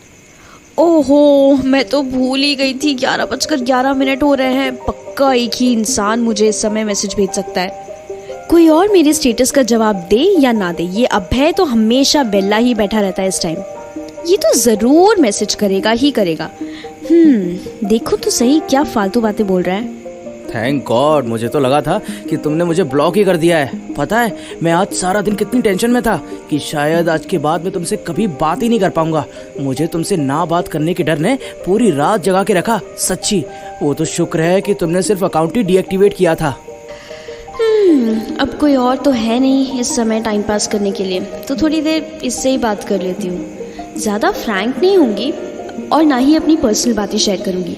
ओहो, मैं तो भूल ही गई थी, 11:11 हो रहे हैं। पक्का एक ही इंसान मुझे इस समय मैसेज भेज सकता है। कोई और मेरे स्टेटस का जवाब दे या ना दे, ये अभय तो हमेशा बेला ही बैठा रहता है इस टाइम। ये तो जरूर मैसेज करेगा ही करेगा। देखो तो सही क्या फालतू बातें बोल रहा है। थैंक गॉड, मुझे तो लगा था कि तुमने मुझे ब्लॉक ही कर दिया है। पता है, मैं आज सारा दिन कितनी टेंशन में था कि शायद आज के बाद मैं तुमसे कभी बात ही नहीं कर पाऊंगा। मुझे तुमसे ना बात करने के डर ने पूरी रात जगा के रखा। सच्ची, वो तो शुक्र है कि तुमने सिर्फ अकाउंट ही डीएक्टिवेट किया था। अब कोई और तो है नहीं इस समय टाइम पास करने के लिए, तो थोड़ी देर इससे ही बात कर लेती हूँ। ज़्यादा फ्रैंक नहीं होंगी और ना ही अपनी पर्सनल बातें शेयर करूँगी,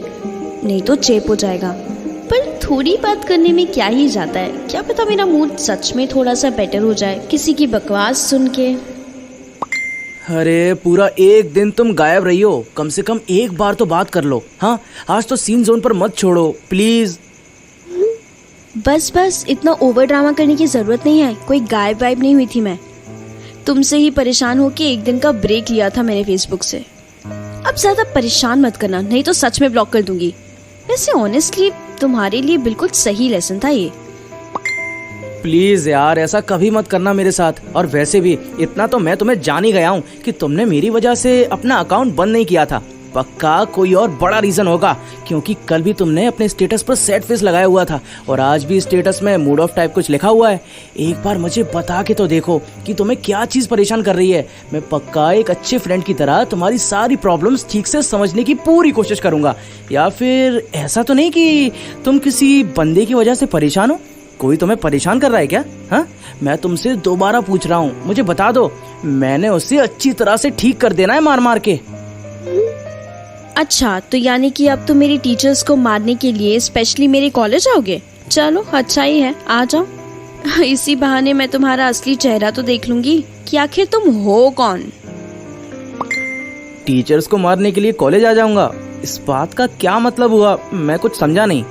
नहीं तो चेप हो जाएगा। पर थोड़ी बात करने में क्या ही जाता है, क्या पता मेरा मूड सच में थोड़ा सा बेटर हो जाए किसी की बकवास सुन के। अरे पूरा एक दिन तुम गायब रही हो, कम से कम एक बार तो बात कर लो। हाँ, आज तो सीन जोन पर मत छोड़ो प्लीज। बस इतना ओवर ड्रामा करने की जरूरत नहीं है। कोई गायब वायब नहीं हुई थी मैं, तुमसे ही परेशान होके एक दिन का ब्रेक लिया था मैंने फेसबुक से। अब ज्यादा परेशान मत करना, नहीं तो सच में ब्लॉक कर दूंगी। वैसे ऑनेस्टली तुम्हारे लिए बिल्कुल सही लेसन था ये। प्लीज यार, ऐसा कभी मत करना मेरे साथ। और वैसे भी इतना तो मैं तुम्हें जान ही गया हूँ कि तुमने मेरी वजह से अपना अकाउंट बंद नहीं किया था। पक्का कोई और बड़ा रीजन होगा, क्योंकि कल भी तुमने अपने स्टेटस पर सैड फेस लगाया हुआ था और आज भी स्टेटस में मूड ऑफ टाइप कुछ लिखा हुआ है। एक बार मुझे बता के तो देखो कि तुम्हें क्या चीज परेशान कर रही है। मैं पक्का एक अच्छे फ्रेंड की तरह तुम्हारी सारी प्रॉब्लम्स ठीक से समझने की पूरी कोशिश करूंगा। या फिर ऐसा तो नहीं कि तुम किसी बंदे की वजह से परेशान हो? कोई तुम्हें परेशान कर रहा है क्या? हाँ, मैं तुमसे दोबारा पूछ रहा हूँ, मुझे बता दो। मैंने उसे अच्छी तरह से ठीक कर देना है मार मार के। अच्छा, तो यानी कि अब तुम मेरी टीचर्स को मारने के लिए स्पेशली मेरे कॉलेज आओगे? चलो अच्छा ही है, आ जाओ। इसी बहाने मैं तुम्हारा असली चेहरा तो देख लूंगी कि आखिर तुम हो कौन। टीचर्स को मारने के लिए कॉलेज आ जाऊंगा? इस बात का क्या मतलब हुआ? मैं कुछ समझा नहीं।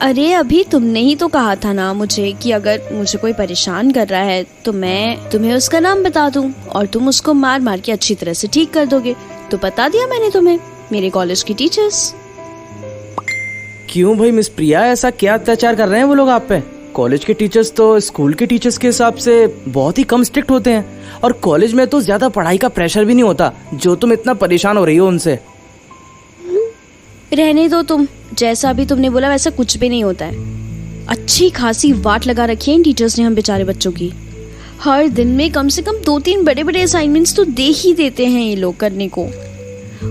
अरे अभी तुमने ही तो कहा था ना मुझे कि अगर मुझे कोई परेशान कर रहा है तो मैं तुम्हें उसका नाम बता दूं और तुम उसको मार मार के अच्छी तरह से ठीक कर दोगे। तो बता दिया मैंने तुम्हें, मेरे कॉलेज की टीचर्स। क्यों भाई मिस प्रिया, ऐसा क्या अत्याचार कर रहे हैं वो लोग आप पे? कॉलेज के टीचर्स तो स्कूल के टीचर्स के हिसाब से बहुत ही कम स्ट्रिक्ट होते हैं, और कॉलेज में तो ज्यादा पढ़ाई का प्रेशर भी नहीं होता जो तुम इतना परेशान हो रही हो उनसे। रहने दो तुम, जैसा अभी तुमने बोला वैसा कुछ भी नहीं होता है। अच्छी खासी वाट लगा रखी है इन टीचर्स ने हम बेचारे बच्चों की। हर दिन में कम से कम 2-3 बड़े बड़े असाइनमेंट्स तो दे ही देते हैं ये लोग करने को।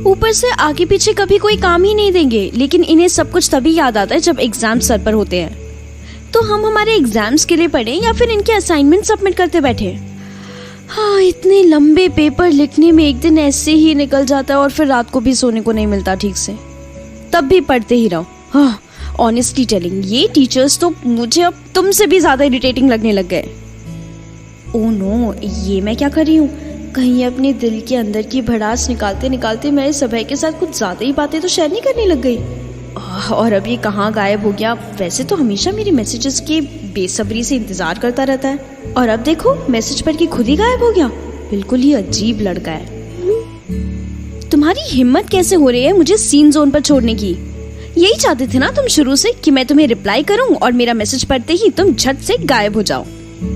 ऊपर से आगे पीछे कभी कोई काम ही नहीं देंगे, लेकिन इन्हें सब कुछ तभी याद आता है जब एग्जाम सर पर होते हैं। तो हम हमारे एग्जाम्स के लिए पढ़ें या फिर इनके असाइनमेंट सबमिट करते बैठे? हाँ, इतने लंबे पेपर लिखने में एक दिन ऐसे ही निकल जाता है और फिर रात को भी सोने को नहीं मिलता ठीक से, तब भी पढ़ते ही रहो। हाँ, ऑनेस्टली टेलिंग, ये टीचर्स तो मुझे अब तुमसे भी ज्यादा इरिटेटिंग लगने लग गए। ओह नो, ये मैं क्या कर रही हूँ? कहीं अपने दिल के अंदर की भड़ास निकालते निकालते मैं इस अभय के साथ कुछ ज्यादा ही बातें तो शेयर नहीं करने लग गई। और अब ये कहाँ गायब हो गया? वैसे तो हमेशा मेरे मैसेजेस के बेसब्री से इंतजार करता रहता है, और अब देखो मैसेज पढ़ के खुद ही गायब हो गया। बिल्कुल ही अजीब लड़का है। तुम्हारी हिम्मत कैसे हो रही है मुझे सीन जोन पर छोड़ने की? यही चाहते थे ना तुम शुरू से कि मैं तुम्हें रिप्लाई करूं और मेरा मैसेज पढ़ते ही तुम झट से गायब हो जाओ।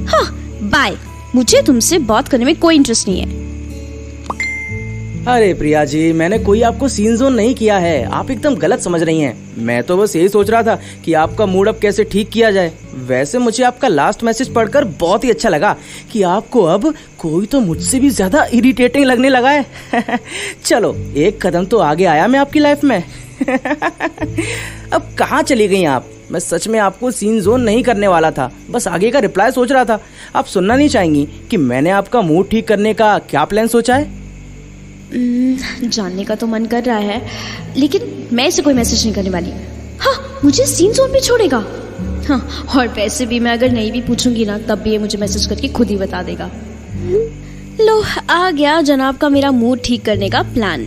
हाँ, बाय, मुझे तुमसे बात करने में कोई इंटरेस्ट नहीं है। अरे प्रिया जी, मैंने कोई आपको सीन जोन नहीं किया है, आप एकदम गलत समझ रही हैं। मैं तो बस यही सोच रहा था कि आपका मूड अब कैसे ठीक किया जाए। वैसे मुझे आपका लास्ट मैसेज पढ़कर बहुत ही अच्छा लगा कि आपको अब कोई तो मुझसे भी ज्यादा इरिटेटिंग लगने लगा है। चलो, एक कदम तो आगे आया मैं आपकी लाइफ में। अब कहाँ चली गई आप? मैं सच में आपको सीन जोन नहीं करने वाला था, बस आगे का रिप्लाई सोच रहा था। आप सुनना नहीं चाहेंगी कि मैंने आपका मूड ठीक करने का क्या प्लान सोचा है? जानने का तो मन कर रहा है, लेकिन मैं इसे कोई मैसेज नहीं करने वाली। हाँ, मुझे सीन जोन पे छोड़ेगा। हाँ, और वैसे भी मैं अगर नहीं भी पूछूंगी ना, तब भी ये मुझे मैसेज करके खुद ही बता देगा। लो, आ गया जनाब का मेरा मूड ठीक करने का प्लान।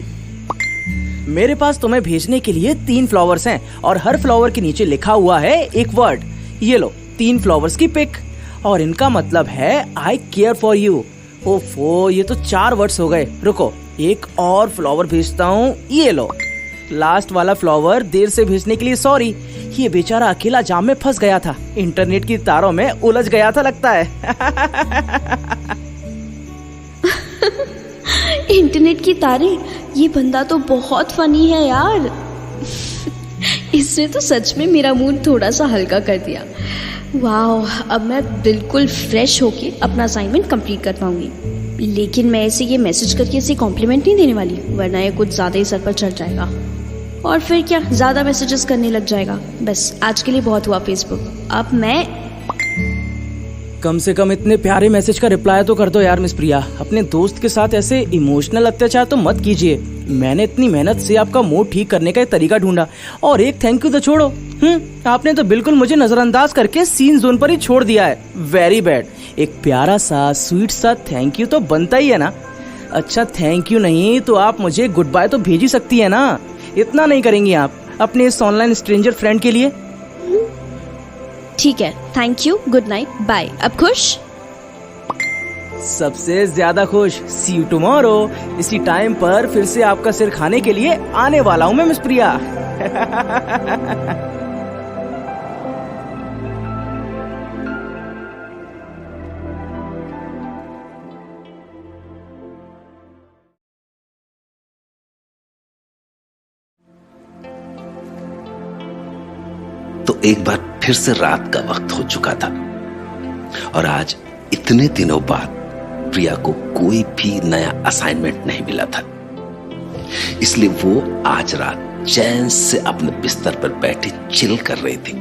मेरे पास तुम्हें भेजने के लिए 3 फ्लावर्स हैं और हर फ्लावर के नीचे लिखा हुआ है एक वर्ड। ये लो 3 फ्लावर्स की पिक, और इनका मतलब है आई केयर फॉर यू। ओफो, ये तो 4 वर्ड्स हो गए। रुको, एक और फ्लावर भेजता हूँ। ये लो, लास्ट वाला फ्लावर देर से भेजने के लिए सॉरी। ये बेचारा अकेला जाम में फंस गया था, इंटरनेट की तारों में उलझ गया था लगता है। इंटरनेट की तारें? ये बंदा तो बहुत फनी है यार। इसने तो सच में मेरा मूड थोड़ा सा हल्का कर दिया। वाह, अब मैं बिल्कुल फ्रेश होके अपना असाइनमेंट कंप्लीट कर पाऊंगी। लेकिन मैं इसे ये मैसेज करके इसे कॉम्प्लीमेंट नहीं देने वाली, वरना ये कुछ ज़्यादा ही सर पर चढ़ जाएगा और फिर क्या ज़्यादा मैसेजेस करने लग जाएगा। बस आज के लिए बहुत हुआ फेसबुक, अब मैं कम से कम इतने प्यारे मैसेज का रिप्लाई तो कर दो यार मिस प्रिया। अपने दोस्त के साथ ऐसे इमोशनल अत्याचार तो मत कीजिए। मैंने इतनी मेहनत से आपका मूड ठीक करने का एक तरीका ढूंढा, और एक थैंक यू तो छोड़ो, आपने तो बिल्कुल मुझे नजरअंदाज करके सीन जोन पर ही छोड़ दिया है। Very bad. एक प्यारा सा स्वीट सा थैंक यू तो बनता ही है ना। अच्छा, थैंक यू नहीं तो आप मुझे गुड बाय तो भेज ही सकती है ना। इतना नहीं करेंगी आप अपने इस ऑनलाइन स्ट्रेंजर फ्रेंड के लिए? ठीक है, thank you, good night, bye. अब खुश? सबसे ज्यादा खुश। See you tomorrow. इसी टाइम पर फिर से आपका सिर खाने के लिए आने वाला हूँ मैं मिस प्रिया। तो एक बार फिर से रात का वक्त हो चुका था, और आज इतने दिनों बाद प्रिया को कोई भी नया असाइनमेंट नहीं मिला था। इसलिए वो आज रात चैन से अपने बिस्तर पर बैठी चिल कर रही थी।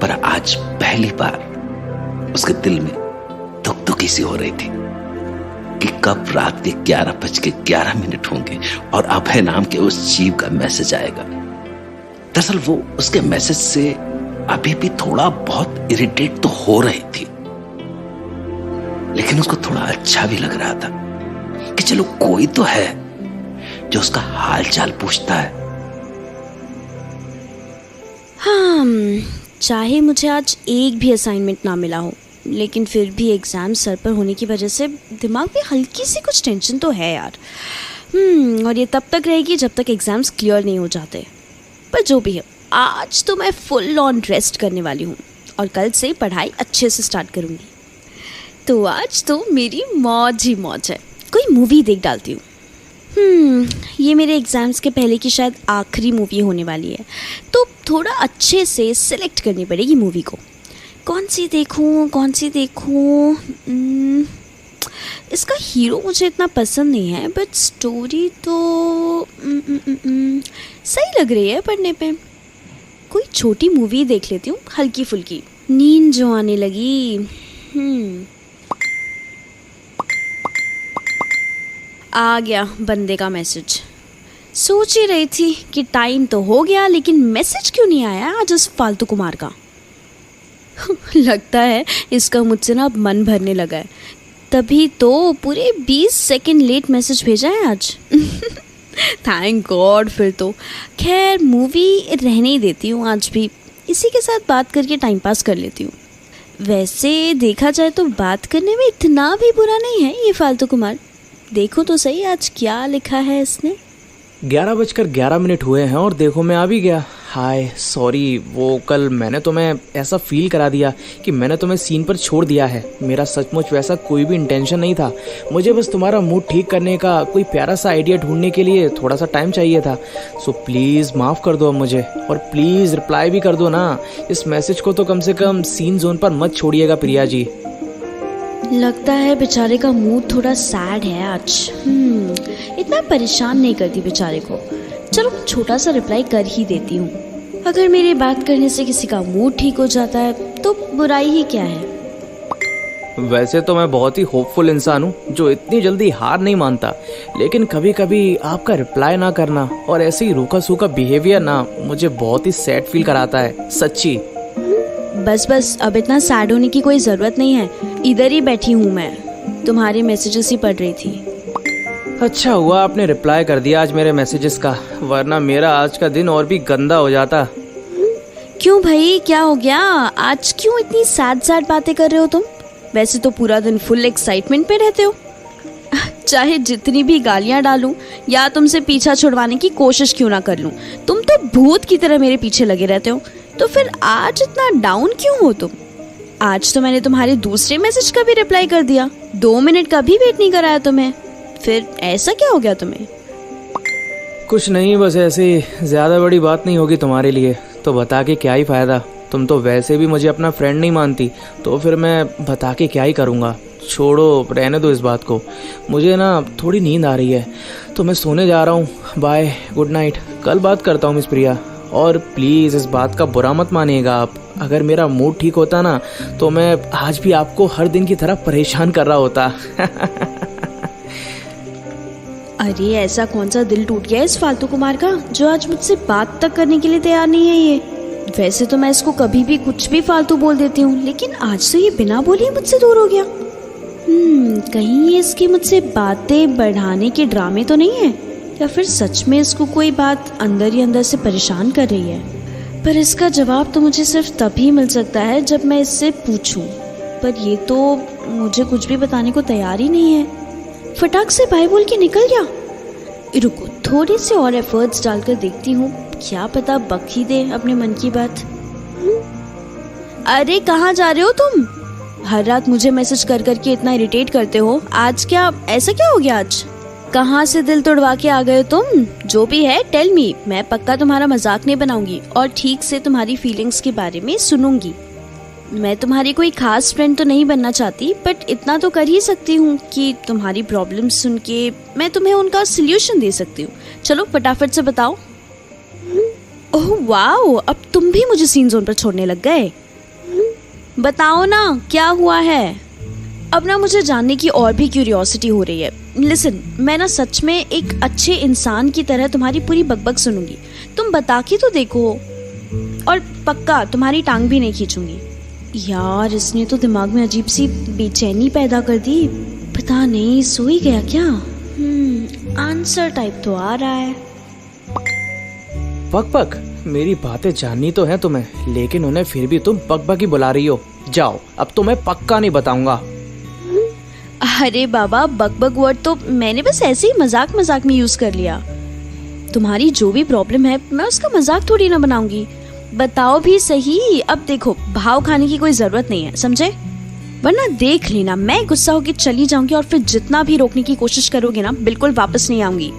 पर आज पहली बार उसके दिल में दुखी सी हो रही थी। कि कब रात के 11:11 होंगे और अभय नाम के उस जीव का मैसेज आएगा। दरअसल वो उसके मैसेज से अभी भी थोड़ा बहुत इरिटेट तो हो रही थी, लेकिन उसको थोड़ा अच्छा भी लग रहा था कि चलो कोई तो है जो उसका हाल चाल पूछता है। हाँ, चाहे मुझे आज एक भी असाइनमेंट ना मिला हो, लेकिन फिर भी एग्ज़ाम सर पर होने की वजह से दिमाग में हल्की सी कुछ टेंशन तो है यार। और ये तब तक रहेगी जब तक एग्ज़ाम्स क्लियर नहीं हो जाते। पर जो भी है, आज तो मैं फुल ऑन रेस्ट करने वाली हूँ और कल से पढ़ाई अच्छे से स्टार्ट करूँगी। तो आज तो मेरी मौज ही मौज है, कोई मूवी देख डालती हूँ। ये मेरे एग्ज़ाम्स के पहले की शायद आखिरी मूवी होने वाली है, तो थोड़ा अच्छे से सिलेक्ट करनी पड़ेगी मूवी को। कौन सी देखूँ? इसका हीरो मुझे इतना पसंद नहीं है, बट स्टोरी तो सही लग रही है पढ़ने पे। कोई छोटी मूवी देख लेती हूँ, हल्की फुल्की। नींद जो आने लगी। आ गया बंदे का मैसेज। सोच ही रही थी कि टाइम तो हो गया, लेकिन मैसेज क्यों नहीं आया आज इस फालतू कुमार का। लगता है इसका मुझसे ना अब मन भरने लगा है, तभी तो पूरे 20 सेकंड लेट मैसेज भेजा है आज। Thank God. फिर तो खैर मूवी रहने ही देती हूँ, आज भी इसी के साथ बात करके टाइम पास कर लेती हूँ। वैसे देखा जाए तो बात करने में इतना भी बुरा नहीं है ये फालतू कुमार। देखो तो सही आज क्या लिखा है इसने। 11:11 हुए हैं और देखो मैं आ भी गया। हाय सॉरी, वो कल मैंने तुम्हें ऐसा फील करा दिया कि मैंने तुम्हें सीन पर छोड़ दिया है। मेरा सचमुच वैसा कोई भी इंटेंशन नहीं था। मुझे बस तुम्हारा मूड ठीक करने का कोई प्यारा सा आइडिया ढूंढने के लिए थोड़ा सा टाइम चाहिए था। सो प्लीज़ माफ़ कर दो अब मुझे, और प्लीज़ रिप्लाई भी कर दो ना। इस मैसेज को तो कम से कम सीन जोन पर मत छोड़िएगा प्रिया जी। लगता है बेचारे का मूड थोड़ा सैड है आज। इतना परेशान नहीं करती बेचारे को। चलो छोटा सा रिप्लाई कर ही देती हूँ। अगर मेरे बात करने से किसी का मूड ठीक हो जाता है तो बुराई ही क्या है। वैसे तो मैं बहुत ही होपफुल इंसान हूँ जो इतनी जल्दी हार नहीं मानता, लेकिन कभी कभी आपका रिप्लाई ना करना और ऐसे ही रूखा सूखा बिहेवियर ना मुझे बहुत ही सैड फील कराता है, सच्ची। बस अब इतना सैड होने की कोई ज़रूरत नहीं है। इधर ही बैठी हूँ मैं, तुम्हारे मैसेजेस ही पढ़ रही थी। अच्छा हुआ आपने रिप्लाई कर दिया आज मेरे मैसेजेस का, वरना मेरा आज का दिन और भी गंदा हो जाता। क्यों भाई, क्या हो गया? आज क्यों इतनी सैड बातें कर रहे हो तुम? वैसे तो पूरा दिन फुल एक्साइटमेंट में रहते हो। चाहे जितनी भी गालियां डालूं या तुमसे पीछा छुड़वाने की कोशिश क्यों ना कर लूं, तुम तो भूत की तरह मेरे पीछे लगे रहते हो। तो फिर आज इतना डाउन क्यों हो तुम? आज तो मैंने तुम्हारे दूसरे मैसेज का भी रिप्लाई कर दिया, 2 मिनट का भी वेट नहीं कराया तुम्हें। फिर ऐसा क्या हो गया तुम्हें? कुछ नहीं, बस ऐसे ही। ज़्यादा बड़ी बात नहीं होगी तुम्हारे लिए तो बता के क्या ही फ़ायदा। तुम तो वैसे भी मुझे अपना फ्रेंड नहीं मानती, तो फिर मैं बता के क्या ही करूँगा। छोड़ो, रहने दो इस बात को। मुझे ना थोड़ी नींद आ रही है तो मैं सोने जा रहा हूँ। Bye, good night. कल बात करता हूँ मिस प्रिया। और प्लीज़ इस बात का बुरा मत मानिएगा आप। अगर मेरा मूड ठीक होता ना तो मैं आज भी आपको हर दिन की तरह परेशान कर रहा होता। अरे ऐसा कौन सा दिल टूट गया इस फालतू कुमार का जो आज मुझसे बात तक करने के लिए तैयार नहीं है ये। वैसे तो मैं इसको कभी भी कुछ भी फालतू बोल देती हूँ, लेकिन आज तो ये बिना बोले मुझसे दूर हो गया। कहीं ये इसकी मुझसे बातें बढ़ाने के ड्रामे तो नहीं है, या फिर सच में इसको कोई बात अंदर ही अंदर से परेशान कर रही है। पर इसका जवाब तो मुझे सिर्फ तभी मिल सकता है जब मैं इससे पूछूं। पर ये तो मुझे कुछ भी बताने को तैयार ही नहीं है। फटाक से बाय बोल के निकल गया। रुको, थोड़े से और एफर्ट्स डालकर देखती हूँ, क्या पता बक ही दे अपने मन की बात। अरे कहाँ जा रहे हो तुम? हर रात मुझे मैसेज कर करके इतना इरिटेट करते हो, आज क्या ऐसा क्या हो गया? आज कहाँ से दिल तोड़वा के आ गए हो तुम? जो भी है टेल मी, मैं पक्का तुम्हारा मजाक नहीं बनाऊंगी और ठीक से तुम्हारी फीलिंग्स के बारे में सुनूंगी। मैं तुम्हारी कोई खास फ्रेंड तो नहीं बनना चाहती, बट इतना तो कर ही सकती हूँ कि तुम्हारी प्रॉब्लम सुन के मैं तुम्हें उनका सोल्यूशन दे सकती हूँ। चलो फटाफट से बताओ। ओह वाओ, अब तुम भी मुझे सीन जोन पर छोड़ने लग गए। बताओ ना क्या हुआ है। अब ना मुझे जानने की और भी क्यूरियोसिटी हो रही है। लिसन, मैं ना सच में एक अच्छे इंसान की तरह तुम्हारी पूरी बकबक सुनूंगी। तुम बता के तो देखो, और पक्का तुम्हारी टांग भी नहीं खींचूंगी। यार, इसने तो दिमाग में अजीब सी बेचैनी पैदा कर दी। पता नहीं सो ही गया क्या? आंसर टाइप तो आ रहा है। पक पक, मेरी बातें जाननी तो है तुम्हें, लेकिन उन्हें फिर भी तुम पक पक ही बुला रही हो। जाओ, अब तो मैं पक्का नहीं बताऊंगा। अरे बाबा, बकबक वर्ड तो मैंने बस ऐसे ही मजाक मजाक में यूज कर लिया। तुम्हारी जो भी प्रॉब्लम है मैं उसका मजाक थोड़ी ना बनाऊंगी। बताओ भी सही। अब देखो, भाव खाने की कोई जरूरत नहीं है, समझे? वरना देख लेना, मैं गुस्सा होकर चली जाऊंगी और फिर जितना भी रोकने की कोशिश करोगे ना, बिल्कुल वापस नहीं आऊंगी।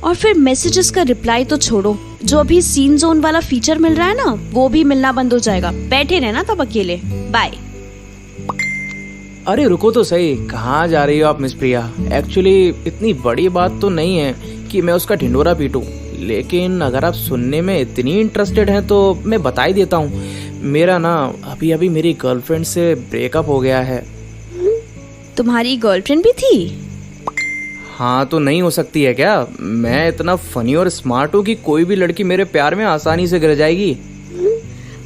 और फिर मैसेजेस का रिप्लाई तो छोड़ो, जो अभी सीन जोन वाला फीचर मिल रहा है ना, वो भी मिलना बंद हो जाएगा। बैठे रहना तब अकेले। बाय। अरे रुको तो सही, कहाँ जा रही हो आप मिस प्रिया? एक्चुअली इतनी बड़ी बात तो नहीं है कि मैं उसका ढिंडोरा पीटूं, लेकिन अगर आप सुनने में इतनी इंटरेस्टेड हैं तो मैं बता ही देता हूँ। मेरा ना अभी अभी मेरी गर्लफ्रेंड से ब्रेकअप हो गया है। तुम्हारी गर्लफ्रेंड भी थी? हाँ, तो नहीं हो सकती है क्या? मैं इतना फनी और स्मार्ट हूँ कि कोई भी लड़की मेरे प्यार में आसानी से गिर जाएगी।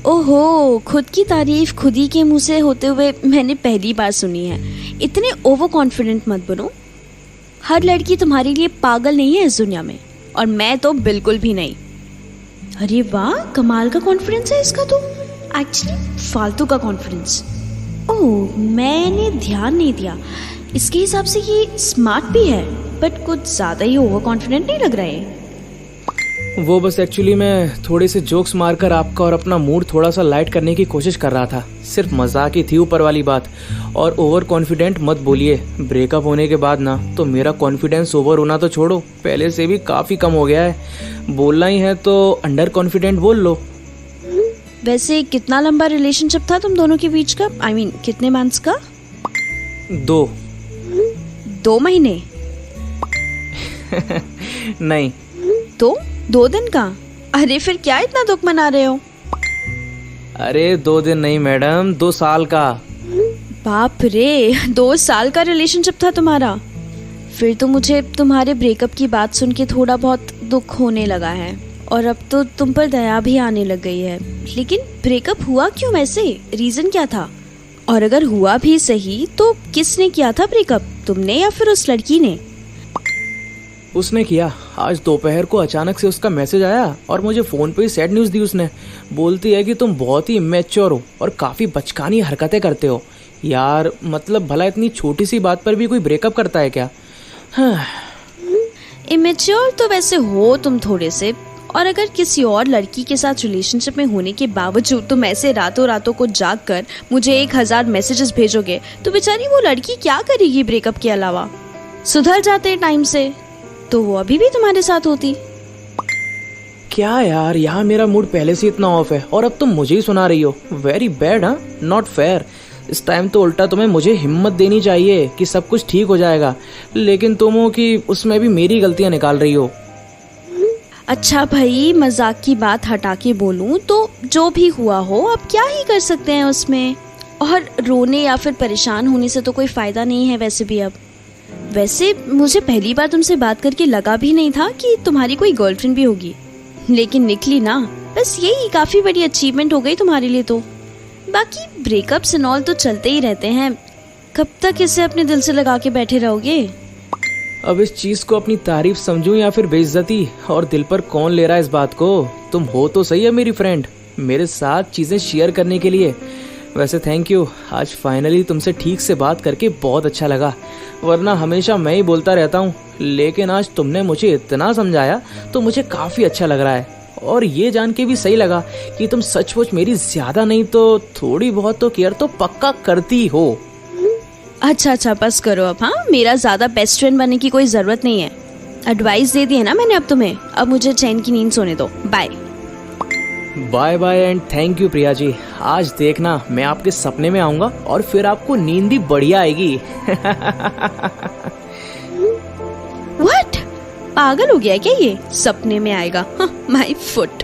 ओहो, खुद की तारीफ खुद ही के मुंह से होते हुए मैंने पहली बार सुनी है। इतने ओवर कॉन्फिडेंट मत बनो। हर लड़की तुम्हारे लिए पागल नहीं है इस दुनिया में, और मैं तो बिल्कुल भी नहीं। अरे वाह, कमाल का कॉन्फिडेंस है इसका तो। एक्चुअली फालतू का कॉन्फिडेंस। ओह, मैंने ध्यान नहीं दिया। इसके हिसाब से ये स्मार्ट भी है, बट कुछ ज्यादा ही ओवर कॉन्फिडेंट नहीं लग रहा है। वो बस एक्चुअली मैं थोड़े से जोक्स मारकर आपका और अपना मूड थोड़ा सा लाइट करने की कोशिश कर रहा था। सिर्फ मजाक ही थी ऊपर वाली बात। और ओवर कॉन्फिडेंट मत बोलिए। ब्रेकअप होने के बाद ना तो मेरा कॉन्फिडेंस ओवर होना तो छोड़ो, पहले से भी काफ़ी कम हो गया है। बोलना ही है तो अंडर कॉन्फिडेंट बोल लो। वैसे कितना लंबा रिलेशनशिप था तुम दोनों के बीच का? I mean, कितने मंथ्स का? 2 महीने? नहीं। तो 2 दिन का? अरे फिर क्या इतना दुख मना रहे हो? अरे 2 दिन नहीं मैडम, 2 साल का। बाप रे, 2 साल का रिलेशनशिप था तुम्हारा? फिर तो मुझे तुम्हारे ब्रेकअप की बात सुन के थोड़ा बहुत दुख होने लगा है, और अब तो तुम पर दया भी आने लग गई है। लेकिन ब्रेकअप हुआ क्यों वैसे? रीजन क्या था? और अगर हुआ भी सही तो किसने किया था ब्रेकअप, तुमने या फिर उस लड़की ने? उसने किया। आज दोपहर को अचानक से उसका मैसेज आया और मुझे फ़ोन पे ही सैड न्यूज़ दी उसने। बोलती है कि तुम बहुत ही इमेच्योर हो और काफ़ी बचकानी हरकतें करते हो। यार मतलब भला इतनी छोटी सी बात पर भी कोई ब्रेकअप करता है क्या? हाँ। इमेच्योर तो वैसे हो तुम थोड़े से, और अगर किसी और लड़की के साथ रिलेशनशिप में होने के बावजूद तुम ऐसे रातों रातों को जाग कर मुझे 1000 मैसेजेस भेजोगे तो बेचारी वो लड़की क्या करेगी ब्रेकअप के अलावा? सुधर जाते टाइम से तो वो अभी भी तुम्हारे साथ होती। क्या यार, यहाँ मेरा मूड पहले से इतना ऑफ है और अब तुम मुझे ही सुना रही हो। Very bad. हाँ, नॉट फेयर। इस टाइम तो उल्टा तुम्हें मुझे हिम्मत देनी चाहिए कि सब कुछ ठीक हो जाएगा, लेकिन तुम हो कि उसमें भी मेरी गलतियाँ निकाल रही हो। अच्छा भाई, मजाक की बात हटा के बोलूं तो जो भी हुआ हो अब क्या ही कर सकते हैं उसमें, और रोने या फिर परेशान होने से तो कोई फ़ायदा नहीं है वैसे भी अब। वैसे मुझे पहली बार तुमसे बात करके लगा भी नहीं था कि तुम्हारी कोई गर्लफ्रेंड भी होगी, लेकिन निकली ना, बस यही काफ़ी बड़ी अचीवमेंट हो गई तुम्हारे लिए तो। बाकी ब्रेकअप्स एंड ऑल तो चलते ही रहते हैं, कब तक इसे अपने दिल से लगा के बैठे रहोगे? अब इस चीज़ को अपनी तारीफ समझूं या फिर बेइज्जती, और दिल पर कौन ले रहा है इस बात को? तुम हो तो सही है मेरी फ्रेंड, मेरे साथ चीज़ें शेयर करने के लिए। वैसे थैंक यू, आज फाइनली तुमसे ठीक से बात करके बहुत अच्छा लगा, वरना हमेशा मैं ही बोलता रहता हूँ, लेकिन आज तुमने मुझे इतना समझाया तो मुझे काफ़ी अच्छा लग रहा है। और ये जान के भी सही लगा कि तुम सचमुच मेरी ज़्यादा नहीं तो थोड़ी बहुत तो केयर तो पक्का करती हो। अच्छा बस करो अब। हाँ, मेरा ज़्यादा बेस्ट फ्रेंड बनने की कोई ज़रूरत नहीं है। एडवाइस दे दी है ना मैंने अब तुम्हें, अब मुझे चैन की नींद सोने दो। Bye bye bye and thank you Priya ji. आज देखना मैं आपके सपने में आऊँगा और फिर आपको नींद भी बढ़िया आएगी। व्हाट? पागल हो गया क्या ये? सपने में आएगा? My foot.